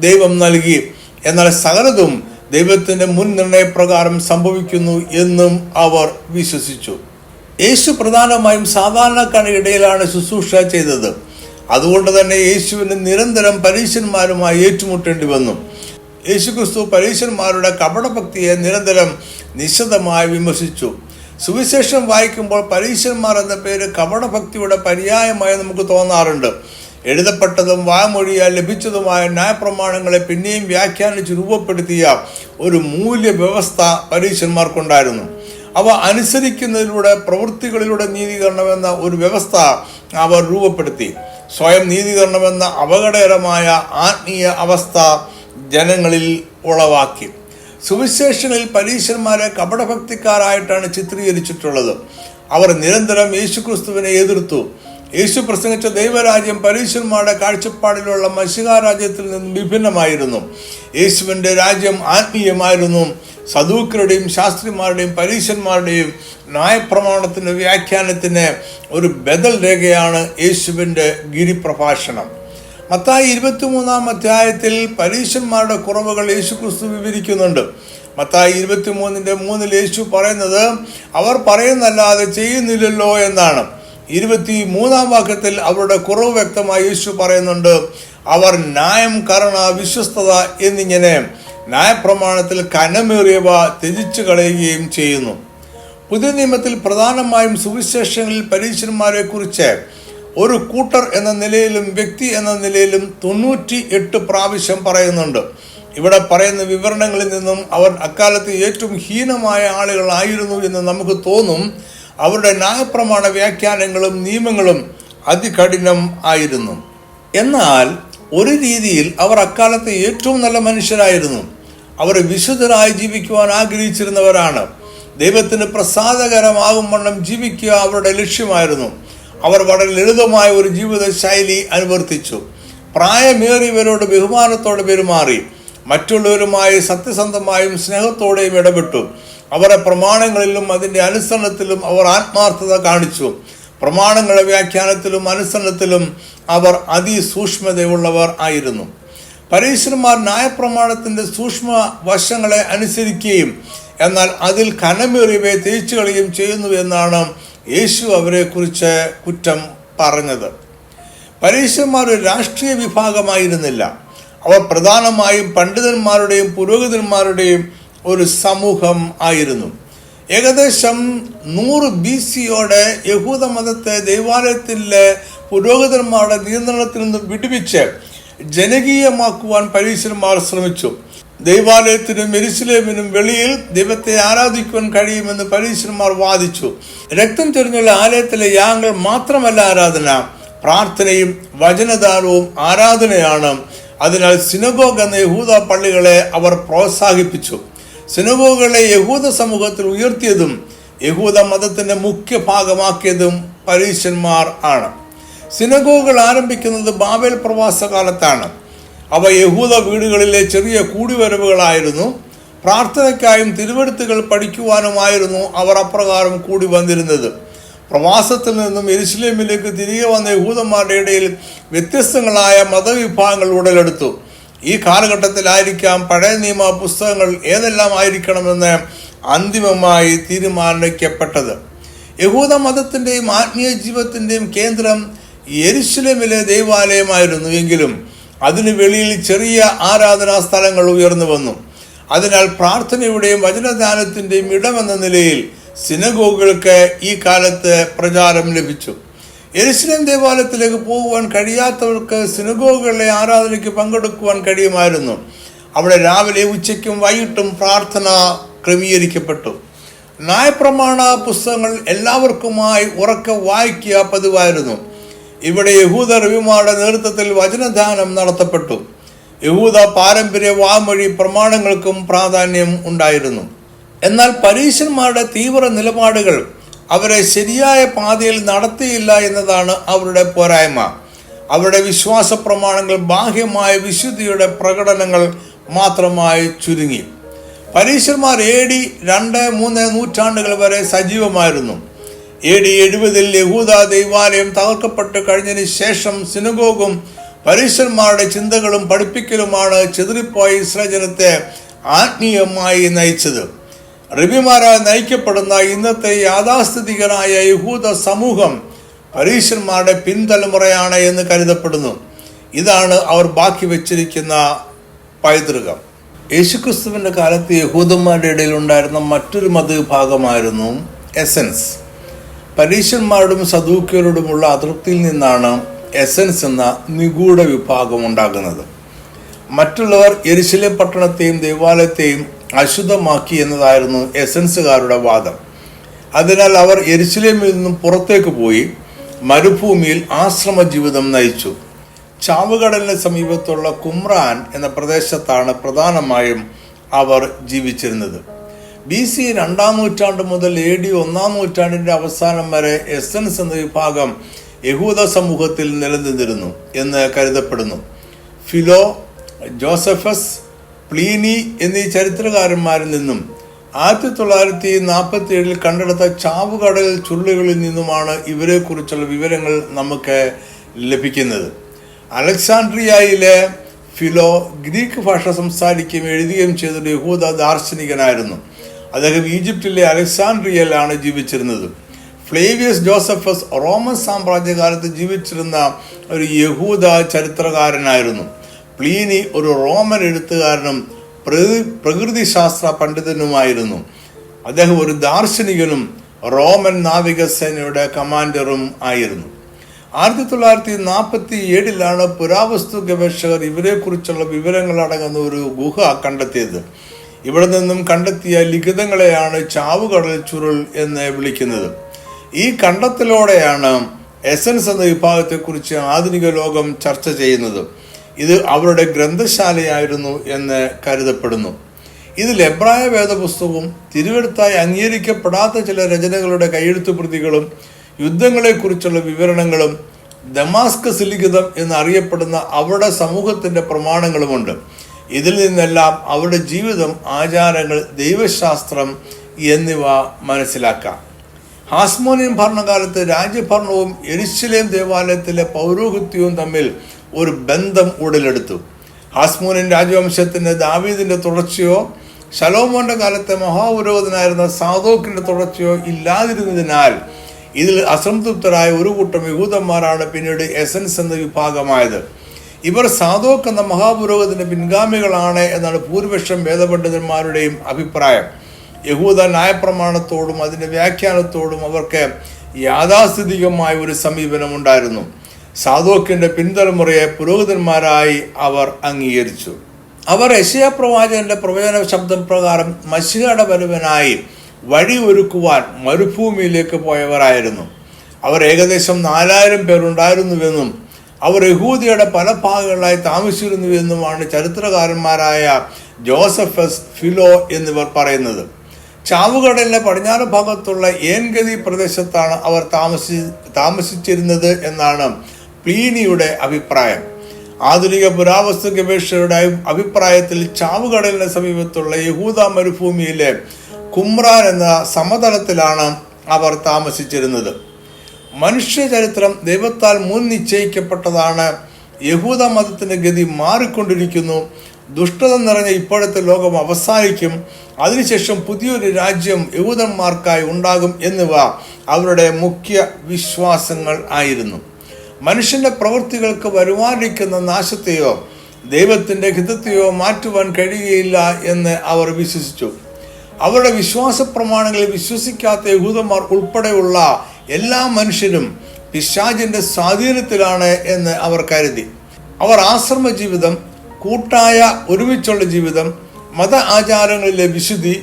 ദൈവം നൽകി. എന്നാൽ സകലതും ദൈവത്തിന്റെ മുൻ നിർണയപ്രകാരം സംഭവിക്കുന്നു എന്നും അവർ വിശ്വസിച്ചു. യേശു പ്രധാനമായും സാധാരണക്കാരുടെ ഇടയിലാണ് ശുശ്രൂഷ ചെയ്തത്. അതുകൊണ്ട് തന്നെ യേശുവിന് നിരന്തരം പരീശന്മാരുമായി ഏറ്റുമുട്ടേണ്ടി വന്നു. യേശുക്രിസ്തു പരീശന്മാരുടെ കപടഭക്തിയെ നിരന്തരം നിശിതമായി വിമർശിച്ചു. സുവിശേഷം വായിക്കുമ്പോൾ പരീശന്മാർ എന്ന പേര് കപടഭക്തിയുടെ പര്യായമായി നമുക്ക് തോന്നാറുണ്ട്. എഴുതപ്പെട്ടതും വാമൊഴിയാൽ ലഭിച്ചതുമായ ന്യായപ്രമാണങ്ങളെ പിന്നെയും വ്യാഖ്യാനിച്ച് രൂപപ്പെടുത്തിയ ഒരു മൂല്യവ്യവസ്ഥ പരീശന്മാർക്കുണ്ടായിരുന്നു. അവ അനുസരിക്കുന്നതിലൂടെ പ്രവൃത്തികളിലൂടെ നീതീകരണമെന്ന ഒരു വ്യവസ്ഥ അവർ രൂപപ്പെടുത്തി. സ്വയം നീതീകരണമെന്ന അപകടകരമായ ആത്മീയ അവസ്ഥ ജനങ്ങളിൽ ഉളവാക്കി. സുവിശേഷങ്ങളിൽ പരീശന്മാരെ കപടഭക്തിക്കാരായിട്ടാണ് ചിത്രീകരിച്ചിട്ടുള്ളത്. അവർ നിരന്തരം യേശുക്രിസ്തുവിനെ എതിർത്തു. യേശു പ്രസംഗിച്ച ദൈവരാജ്യം പരീശന്മാരുടെ കാഴ്ചപ്പാടിലുള്ള മശിഹ രാജ്യത്തിൽ നിന്നും വിഭിന്നമായിരുന്നു. യേശുവിൻ്റെ രാജ്യം ആത്മീയമായിരുന്നു. സദൂക്യരുടെയും ശാസ്ത്രിമാരുടെയും പരീശന്മാരുടെയും ന്യായപ്രമാണത്തിന്റെ വ്യാഖ്യാനത്തിന് ഒരു ബദൽ രേഖയാണ് യേശുവിൻ്റെ ഗിരിപ്രഭാഷണം. മത്തായി 23-ാം അധ്യായത്തിൽ പരീശന്മാരുടെ കുറവുകൾ യേശുക്രിസ്തു വിവരിക്കുന്നുണ്ട്. മത്തായി 23:3 യേശു പറയുന്നത് അവർ പറയുന്നല്ലാതെ ചെയ്യുന്നില്ലല്ലോ എന്നാണ്. 23-ാം വാക്യത്തിൽ അവരുടെ കുറവ് വ്യക്തമായി യേശു പറയുന്നുണ്ട്. അവർ ന്യായം, കരുണ, വിശ്വസ്തത എന്നിങ്ങനെ ന്യായപ്രമാണത്തിൽ കനമേറിയവ ത്യജിച്ചു കളയുകയും ചെയ്യുന്നു. പുതിയ നിയമത്തിൽ പ്രധാനമായും സുവിശേഷങ്ങളിൽ പരീശന്മാരെ കുറിച്ച് ഒരു കൂട്ടർ എന്ന നിലയിലും വ്യക്തി എന്ന നിലയിലും 98 പ്രാവശ്യം പറയുന്നുണ്ട്. ഇവിടെ പറയുന്ന വിവരണങ്ങളിൽ നിന്നും അവർ അക്കാലത്ത് ഏറ്റവും ഹീനമായ ആളുകളായിരുന്നു എന്ന് നമുക്ക് തോന്നും. അവരുടെ ന്യായപ്രമാണ വ്യാഖ്യാനങ്ങളും നിയമങ്ങളും അതികഠിനം ആയിരുന്നു. എന്നാൽ ഒരു രീതിയിൽ അവർ അക്കാലത്ത് ഏറ്റവും നല്ല മനുഷ്യരായിരുന്നു. അവർ വിശുദ്ധരായി ജീവിക്കുവാൻ ആഗ്രഹിച്ചിരുന്നവരാണ്. ദൈവത്തിന് പ്രസാദകരമാകും വണ്ണം ജീവിക്കുക അവരുടെ ലക്ഷ്യമായിരുന്നു. അവർ വളരെ ലളിതമായ ഒരു ജീവിത ശൈലി അനുവർത്തിച്ചു. പ്രായമേറിയവരോട് ബഹുമാനത്തോടെ പെരുമാറി. മറ്റുള്ളവരുമായി സത്യസന്ധമായും സ്നേഹത്തോടെയും ഇടപെട്ടു. അവരുടെ പ്രമാണങ്ങളിലും അതിൻ്റെ അനുസരണത്തിലും അവർ ആത്മാർത്ഥത കാണിച്ചു. പ്രമാണങ്ങളുടെ വ്യാഖ്യാനത്തിലും അനുസരണത്തിലും അവർ അതിസൂക്ഷ്മതയുള്ളവർ ആയിരുന്നു. പരീശന്മാർ ന്യായപ്രമാണത്തിന്റെ സൂക്ഷ്മ വശങ്ങളെ അനുസരിക്കുകയും എന്നാൽ അതിൽ കനമേറിയവയെ തേച്ചു കളയുകയും ചെയ്യുന്നു എന്നാണ് യേശു അവരെ കുറിച്ച് കുറ്റം പറഞ്ഞത്. പരീശന്മാർ ഒരു രാഷ്ട്രീയ വിഭാഗമായിരുന്നില്ല. അവർ പ്രധാനമായും പണ്ഡിതന്മാരുടെയും പുരോഹിതന്മാരുടെയും ഒരു സമൂഹം ആയിരുന്നു. ഏകദേശം 100 BC-യോടെ യഹൂദ മതത്തെ ദൈവാലയത്തിലെ പുരോഹിതന്മാരുടെ നിയന്ത്രണത്തിൽ നിന്ന് വിടുവിച്ച് ജനകീയമാക്കുവാൻ പരീശന്മാർ ശ്രമിച്ചു. ദൈവാലയത്തിനും യെരുശലേമിനും വെളിയിൽ ദൈവത്തെ ആരാധിക്കുവാൻ കഴിയുമെന്ന് പരീശന്മാർ വാദിച്ചു. രക്തം ചൊരിഞ്ഞുള്ള ആലയത്തിലെ യാഗങ്ങൾ മാത്രമല്ല ആരാധന, പ്രാർത്ഥനയും വചനദാനവും ആരാധനയാണ്. അതിനാൽ സിനഗോഗ് എന്ന യഹൂദ പള്ളികളെ അവർ പ്രോത്സാഹിപ്പിച്ചു. സിനഗോഗുകളെ യഹൂദ സമൂഹത്തിൽ ഉയർത്തിയതും യഹൂദ മതത്തിന്റെ മുഖ്യ ഭാഗമാക്കിയതും പരീശന്മാർ ആണ്. സിനഗോഗുകൾ ആരംഭിക്കുന്നത് ബാബേൽ പ്രവാസ കാലത്താണ്. അവ യഹൂദ വീടുകളിലെ ചെറിയ കൂടിവരവുകളായിരുന്നു. പ്രാർത്ഥനയ്ക്കായും തിരുവെഴുത്തുകൾ പഠിക്കുവാനുമായിരുന്നു അവർ അപ്രകാരം കൂടി വന്നിരുന്നത്. പ്രവാസത്തിൽ നിന്നും യെരുശലേമിലേക്ക് തിരികെ വന്ന യഹൂദന്മാരുടെ ഇടയിൽ വ്യത്യസ്തങ്ങളായ മതവിഭാഗങ്ങൾ ഉടലെടുത്തു. ഈ കാലഘട്ടത്തിലായിരിക്കാം പഴയ നിയമ പുസ്തകങ്ങൾ ഏതെല്ലാം ആയിരിക്കണമെന്ന് അന്തിമമായി തീരുമാനിക്കപ്പെട്ടത്. യഹൂദ മതത്തിൻ്റെയും ആത്മീയ ജീവിതത്തിൻ്റെയും കേന്ദ്രം യെരുശലേമിലെ ദൈവാലയമായിരുന്നു. എങ്കിലും അതിനു വെളിയിൽ ചെറിയ ആരാധനാ സ്ഥലങ്ങൾ ഉയർന്നു വന്നു. അതിനാൽ പ്രാർത്ഥനയുടെയും വചനദാനത്തിൻ്റെയും ഇടമെന്ന നിലയിൽ സിനഗോഗുകൾക്ക് ഈ കാലത്ത് പ്രചാരം ലഭിച്ചു. യെരുശലേം ദേവാലയത്തിലേക്ക് പോകുവാൻ കഴിയാത്തവർക്ക് സിനഗോഗുകളിലെ ആരാധനയ്ക്ക് പങ്കെടുക്കുവാൻ കഴിയുമായിരുന്നു. അവിടെ രാവിലെ, ഉച്ചയ്ക്കും വൈകിട്ടും പ്രാർത്ഥന ക്രമീകരിക്കപ്പെട്ടു. ന്യായപ്രമാണ പുസ്തകങ്ങൾ എല്ലാവർക്കുമായി ഉറക്കെ വായിക്കുക പതിവായിരുന്നു. ഇവിടെ യഹൂദ റബിമാരുടെ നേതൃത്വത്തിൽ വചനദാനം നടത്തപ്പെട്ടു. യഹൂദ പാരമ്പര്യ വാമൊഴി പ്രമാണങ്ങൾക്കും പ്രാധാന്യം ഉണ്ടായിരുന്നു. എന്നാൽ പരീശന്മാരുടെ തീവ്ര നിലപാടുകൾ അവരെ ശരിയായ പാതയിൽ നടത്തിയില്ല എന്നതാണ് അവരുടെ പോരായ്മ. അവരുടെ വിശ്വാസ പ്രമാണങ്ങൾ ബാഹ്യമായ വിശുദ്ധിയുടെ പ്രകടനങ്ങൾ മാത്രമായി ചുരുങ്ങി. പരീശന്മാർ AD 2-3 നൂറ്റാണ്ടുകൾ വരെ സജീവമായിരുന്നു. AD 70 യഹൂദ ദൈവാലയം തകർക്കപ്പെട്ട് കഴിഞ്ഞതിന് ശേഷം സിനഗോഗും പരീശന്മാരുടെ ചിന്തകളും പഠിപ്പിക്കലുമാണ് ചിതറിപ്പോയ ഇസ്രായേൽ ജനത്തെ ആത്മീയമായി നയിച്ചത്. റബിമാരാൽ നയിക്കപ്പെടുന്ന ഇന്നത്തെ യാഥാസ്ഥിതികനായ യഹൂദ സമൂഹം പരീശന്മാരുടെ പിൻതലമുറയാണ് എന്ന് കരുതപ്പെടുന്നു. ഇതാണ് അവർ ബാക്കി വെച്ചിരിക്കുന്ന പൈതൃകം. യേശുക്രിസ്തുവിൻ്റെ കാലത്ത് യഹൂദന്മാരുടെ ഇടയിൽ ഉണ്ടായിരുന്ന മറ്റൊരു മതവിഭാഗമായിരുന്നു എസൻസ്. പരീശന്മാരോടും സദൂക്യരോടുമുള്ള അതൃപ്തിയിൽ നിന്നാണ് എസൻസ് എന്ന നിഗൂഢ വിഭാഗം ഉണ്ടാകുന്നത്. മറ്റുള്ളവർ യെരുശലേം പട്ടണത്തെയും ദേവാലയത്തെയും അശുദ്ധമാക്കി എന്നതായിരുന്നു എസൻസുകാരുടെ വാദം. അതിനാൽ അവർ യെരുശലേമിൽ നിന്നും പുറത്തേക്ക് പോയി മരുഭൂമിയിൽ ആശ്രമ ജീവിതം നയിച്ചു. ചാവുകടലിന് സമീപത്തുള്ള കുമ്രാൻ എന്ന പ്രദേശത്താണ് പ്രധാനമായും അവർ ജീവിച്ചിരുന്നത്. BC 2-ാം നൂറ്റാണ്ട് മുതൽ AD 1-ാം നൂറ്റാണ്ടിൻ്റെ അവസാനം വരെ എസൻസ് എന്ന വിഭാഗം യഹൂദ സമൂഹത്തിൽ നിലനിന്നിരുന്നു എന്ന് കരുതപ്പെടുന്നു. ഫിലോ, ജോസഫസ്, പ്ലീനി എന്നീ ചരിത്രകാരന്മാരിൽ നിന്നും 1947 കണ്ടെടുത്ത ചാവുകടൽ ചുരുളുകളിൽ നിന്നുമാണ് ഇവരെക്കുറിച്ചുള്ള വിവരങ്ങൾ നമുക്ക് ലഭിക്കുന്നത്. അലക്സാൻഡ്രിയയിലെ ഫിലോ ഗ്രീക്ക് ഭാഷ സംസാരിക്കുകയും എഴുതുകയും ചെയ്തൊരു യഹൂദ ദാർശനികനായിരുന്നു. അദ്ദേഹം ഈജിപ്തിലെ അലക്സാൻഡ്രിയയിലാണ് ജീവിച്ചിരുന്നത്. ഫ്ലേവിയസ് ജോസഫസ് റോമൻ സാമ്രാജ്യകാലത്ത് ജീവിച്ചിരുന്ന ഒരു യഹൂദ ചരിത്രകാരനായിരുന്നു. പ്ലീനി ഒരു റോമൻ എഴുത്തുകാരനും പ്രകൃതിശാസ്ത്ര പണ്ഡിതനുമായിരുന്നു. അദ്ദേഹം ഒരു ദാർശനികനും റോമൻ നാവികസേനയുടെ കമാൻഡറും ആയിരുന്നു. 1947 പുരാവസ്തു ഗവേഷകർ ഇവരെക്കുറിച്ചുള്ള വിവരങ്ങൾ അടങ്ങുന്ന ഒരു ഗുഹ കണ്ടെത്തിയത്. ഇവിടെ നിന്നും കണ്ടെത്തിയ ലിഖിതങ്ങളെയാണ് ചാവുകടൽ ചുരുൾ എന്ന് വിളിക്കുന്നത്. ഈ കണ്ടെത്തലോടെയാണ് എസൻസ് എന്ന വിഭാഗത്തെക്കുറിച്ച് ആധുനിക ലോകം ചർച്ച ചെയ്യുന്നത്. ഇത് അവരുടെ ഗ്രന്ഥശാലയായിരുന്നു എന്ന് കരുതപ്പെടുന്നു. ഇതിൽ എബ്രായ വേദപുസ്തകവും തിരുവെഴുത്തായി അംഗീകരിക്കപ്പെടാത്ത ചില രചനകളുടെ കയ്യെഴുത്തു പ്രതികളും യുദ്ധങ്ങളെക്കുറിച്ചുള്ള വിവരണങ്ങളും ദമാസ്കസ് ലിഖിതം എന്നറിയപ്പെടുന്ന അവരുടെ സമൂഹത്തിൻ്റെ പ്രമാണങ്ങളുമുണ്ട്. ഇതിൽ നിന്നെല്ലാം അവരുടെ ജീവിതം, ആചാരങ്ങൾ, ദൈവശാസ്ത്രം എന്നിവ മനസ്സിലാക്കാം. ഹാസ്മോനിയൻ ഭരണകാലത്ത് രാജ്യഭരണവും യെരുശലേം ദേവാലയത്തിലെ പൗരോഹിത്യവും തമ്മിൽ ഒരു ബന്ധം ഉടലെടുത്തു. ഹാസ്മോനിയൻ രാജവംശത്തിൻ്റെ ദാവീദിൻ്റെ തുടർച്ചയോ ശലോമോന്റെ കാലത്തെ മഹാപുരോഹിതനായിരുന്ന സാദോക്കിൻ്റെ തുടർച്ചയോ ഇല്ലാതിരുന്നതിനാൽ ഇതിൽ അസംതൃപ്തരായ ഒരു കൂട്ടം യഹൂദന്മാരാണ് പിന്നീട് എസൻസ് എന്ന വിഭാഗമായത്. ഇവർ സാദോക്ക് എന്ന മഹാപുരോഹിതന്റെ പിൻഗാമികളാണ് എന്നാണ് ഭൂരിപക്ഷം വേദപണ്ഡിതന്മാരുടെയും അഭിപ്രായം. യഹൂദ ന്യായപ്രമാണത്തോടും അതിൻ്റെ വ്യാഖ്യാനത്തോടും അവർക്ക് യാഥാസ്ഥിതികമായ ഒരു സമീപനമുണ്ടായിരുന്നു. സാദോക്കിൻ്റെ പിൻതലമുറയെ പുരോഹിതന്മാരായി അവർ അംഗീകരിച്ചു. അവർ യെശയ്യാ പ്രവാചകന്റെ പ്രവചന ശബ്ദം പ്രകാരം മശിഹയുടെ വരവിനായി വഴി ഒരുക്കുവാൻ മരുഭൂമിയിലേക്ക് പോയവരായിരുന്നു. അവർ ഏകദേശം 4000 പേരുണ്ടായിരുന്നുവെന്നും അവർ യഹൂദിയുടെ പല ഭാഗങ്ങളിലായി താമസിച്ചിരുന്നുവെന്നുമാണ് ചരിത്രകാരന്മാരായ ജോസഫസ്, ഫിലോ എന്നിവർ പറയുന്നത്. ചാവുകടലിലെ പടിഞ്ഞാറ് ഭാഗത്തുള്ള ഏൻഗതി പ്രദേശത്താണ് അവർ താമസിച്ചിരുന്നത് എന്നാണ് പ്ലീനിയുടെ അഭിപ്രായം. ആധുനിക പുരാവസ്തു ഗവേഷകരുടെ അഭിപ്രായത്തിൽ ചാവുകടലിന് സമീപത്തുള്ള യഹൂദ മരുഭൂമിയിലെ കുമ്രാൻ എന്ന സമതലത്തിലാണ് അവർ താമസിച്ചിരുന്നത്. മനുഷ്യ ചരിത്രം ദൈവത്താൽ മുൻ നിശ്ചയിക്കപ്പെട്ടതാണ്. യഹൂദ മതത്തിന്റെ ഗതി മാറിക്കൊണ്ടിരിക്കുന്നു. ദുഷ്ടത നിറഞ്ഞ ഇപ്പോഴത്തെ ലോകം അവസാനിക്കും. അതിനുശേഷം പുതിയൊരു രാജ്യം യഹൂദന്മാർക്കായി ഉണ്ടാകും എന്നിവ അവരുടെ മുഖ്യ വിശ്വാസങ്ങൾ ആയിരുന്നു. മനുഷ്യന്റെ പ്രവൃത്തികൾക്ക് വരുവാനിരിക്കുന്ന നാശത്തെയോ ദൈവത്തിന്റെ ഹിതത്തെയോ മാറ്റുവാൻ കഴിയുകയില്ല എന്ന് അവർ വിശ്വസിച്ചു. അവരുടെ വിശ്വാസ പ്രമാണങ്ങളിൽ വിശ്വസിക്കാത്ത യഹൂദന്മാർ ഉൾപ്പെടെയുള്ള എല്ലാ മനുഷ്യരും പിശാചിന്റെ സ്വാധീനത്തിലാണ് എന്ന് അവർ കരുതി. അവർ ആശ്രമ ജീവിതം, കൂട്ടായ ഒരുമിച്ചുള്ള ജീവിതം, മത ആചാരങ്ങളിലെ വിശുദ്ധി,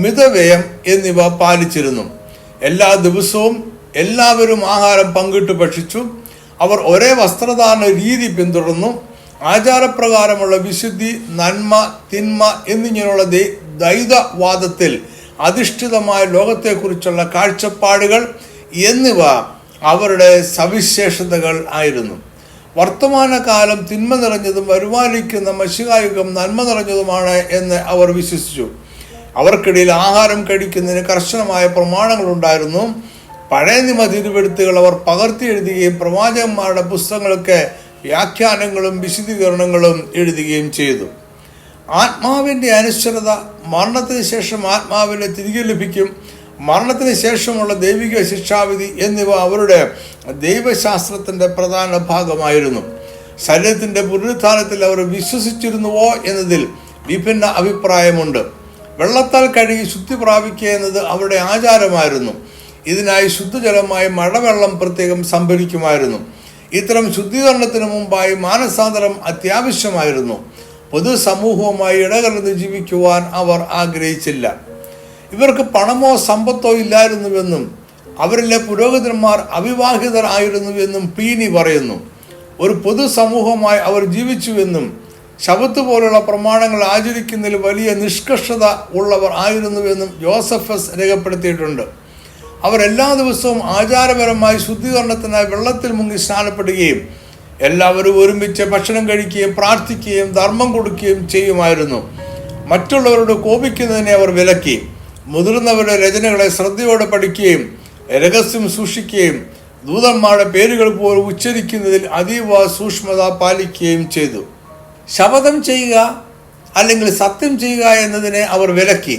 മിതവ്യയം എന്നിവ പാലിച്ചിരുന്നു. എല്ലാ ദിവസവും എല്ലാവരും ആഹാരം പങ്കിട്ട് ഭക്ഷിച്ചു. അവർ ഒരേ വസ്ത്രധാരണ രീതി പിന്തുടർന്നു. ആചാരപ്രകാരമുള്ള വിശുദ്ധി, നന്മ, തിന്മ എന്നിങ്ങനെയുള്ള ദ്വൈതവാദത്തിൽ അധിഷ്ഠിതമായ ലോകത്തെക്കുറിച്ചുള്ള കാഴ്ചപ്പാടുകൾ എന്നിവ അവരുടെ സവിശേഷതകൾ ആയിരുന്നു. വർത്തമാനകാലം തിന്മ നിറഞ്ഞതും വരുവാനിരിക്കുന്ന മശിഹായുഗം നന്മ നിറഞ്ഞതുമാണ് എന്ന് അവർ വിശ്വസിച്ചു. അവർക്കിടയിൽ ആഹാരം കഴിക്കുന്നതിന് കർശനമായ പ്രമാണങ്ങളുണ്ടായിരുന്നു. പഴയ നിയമ തിരുവെഴുത്തുകൾ അവർ പകർത്തി എഴുതുകയും പ്രവാചകന്മാരുടെ പുസ്തകങ്ങൾക്ക് വ്യാഖ്യാനങ്ങളും വിശദീകരണങ്ങളും എഴുതുകയും ചെയ്തു. ആത്മാവിൻ്റെ അനശ്വരത, മരണത്തിന് ശേഷം ആത്മാവിനെ തിരികെ ലഭിക്കും, മരണത്തിന് ശേഷമുള്ള ദൈവിക ശിക്ഷാവിധി എന്നിവ അവരുടെ ദൈവശാസ്ത്രത്തിൻ്റെ പ്രധാന ഭാഗമായിരുന്നു. ശരീരത്തിൻ്റെ പുനരുത്ഥാനത്തിൽ അവർ വിശ്വസിച്ചിരുന്നുവോ എന്നതിൽ വിഭിന്ന അഭിപ്രായമുണ്ട്. വെള്ളത്താൽ കഴുകി ശുദ്ധി പ്രാപിക്കുക എന്നത് അവരുടെ ആചാരമായിരുന്നു. ഇതിനായി ശുദ്ധജലമായി മഴവെള്ളം പ്രത്യേകം സംഭരിക്കുമായിരുന്നു. ഇത്തരം ശുദ്ധീകരണത്തിന് മുമ്പായി മാനസാന്തരം അത്യാവശ്യമായിരുന്നു. പൊതുസമൂഹവുമായി ഇടകലർന്ന് ജീവിക്കുവാൻ അവർ ആഗ്രഹിച്ചില്ല. ഇവർക്ക് പണമോ സമ്പത്തോ ഇല്ലായിരുന്നുവെന്നും അവരിലെ പുരോഹിതന്മാർ അവിവാഹിതർ ആയിരുന്നുവെന്നും പ്ലീനി പറയുന്നു. ഒരു പൊതുസമൂഹമായി അവർ ജീവിച്ചുവെന്നും ശബത്ത് പോലുള്ള പ്രമാണങ്ങൾ ആചരിക്കുന്നതിൽ വലിയ നിഷ്കർഷത ഉള്ളവർ ആയിരുന്നുവെന്നും ജോസഫസ് രേഖപ്പെടുത്തിയിട്ടുണ്ട്. അവർ എല്ലാ ദിവസവും ആചാരപരമായി ശുദ്ധീകരണത്തിനായി വെള്ളത്തിൽ മുങ്ങി സ്നാനപ്പെടുകയും എല്ലാവരും ഒരുമിച്ച് ഭക്ഷണം കഴിക്കുകയും പ്രാർത്ഥിക്കുകയും ധർമ്മം കൊടുക്കുകയും ചെയ്യുമായിരുന്നു. മറ്റുള്ളവരോട് കോപിക്കുന്നതിനെ അവർ വിലക്കി. മുതിർന്നവരുടെ രചനകളെ ശ്രദ്ധയോടെ പഠിക്കുകയും രഹസ്യം സൂക്ഷിക്കുകയും ദൂതന്മാരുടെ പേരുകൾ പോലും ഉച്ചരിക്കുന്നതിൽ അതീവ സൂക്ഷ്മത പാലിക്കുകയും ചെയ്തു. ശപഥം ചെയ്യുക അല്ലെങ്കിൽ സത്യം ചെയ്യുക എന്നതിനെ അവർ വിലക്കി.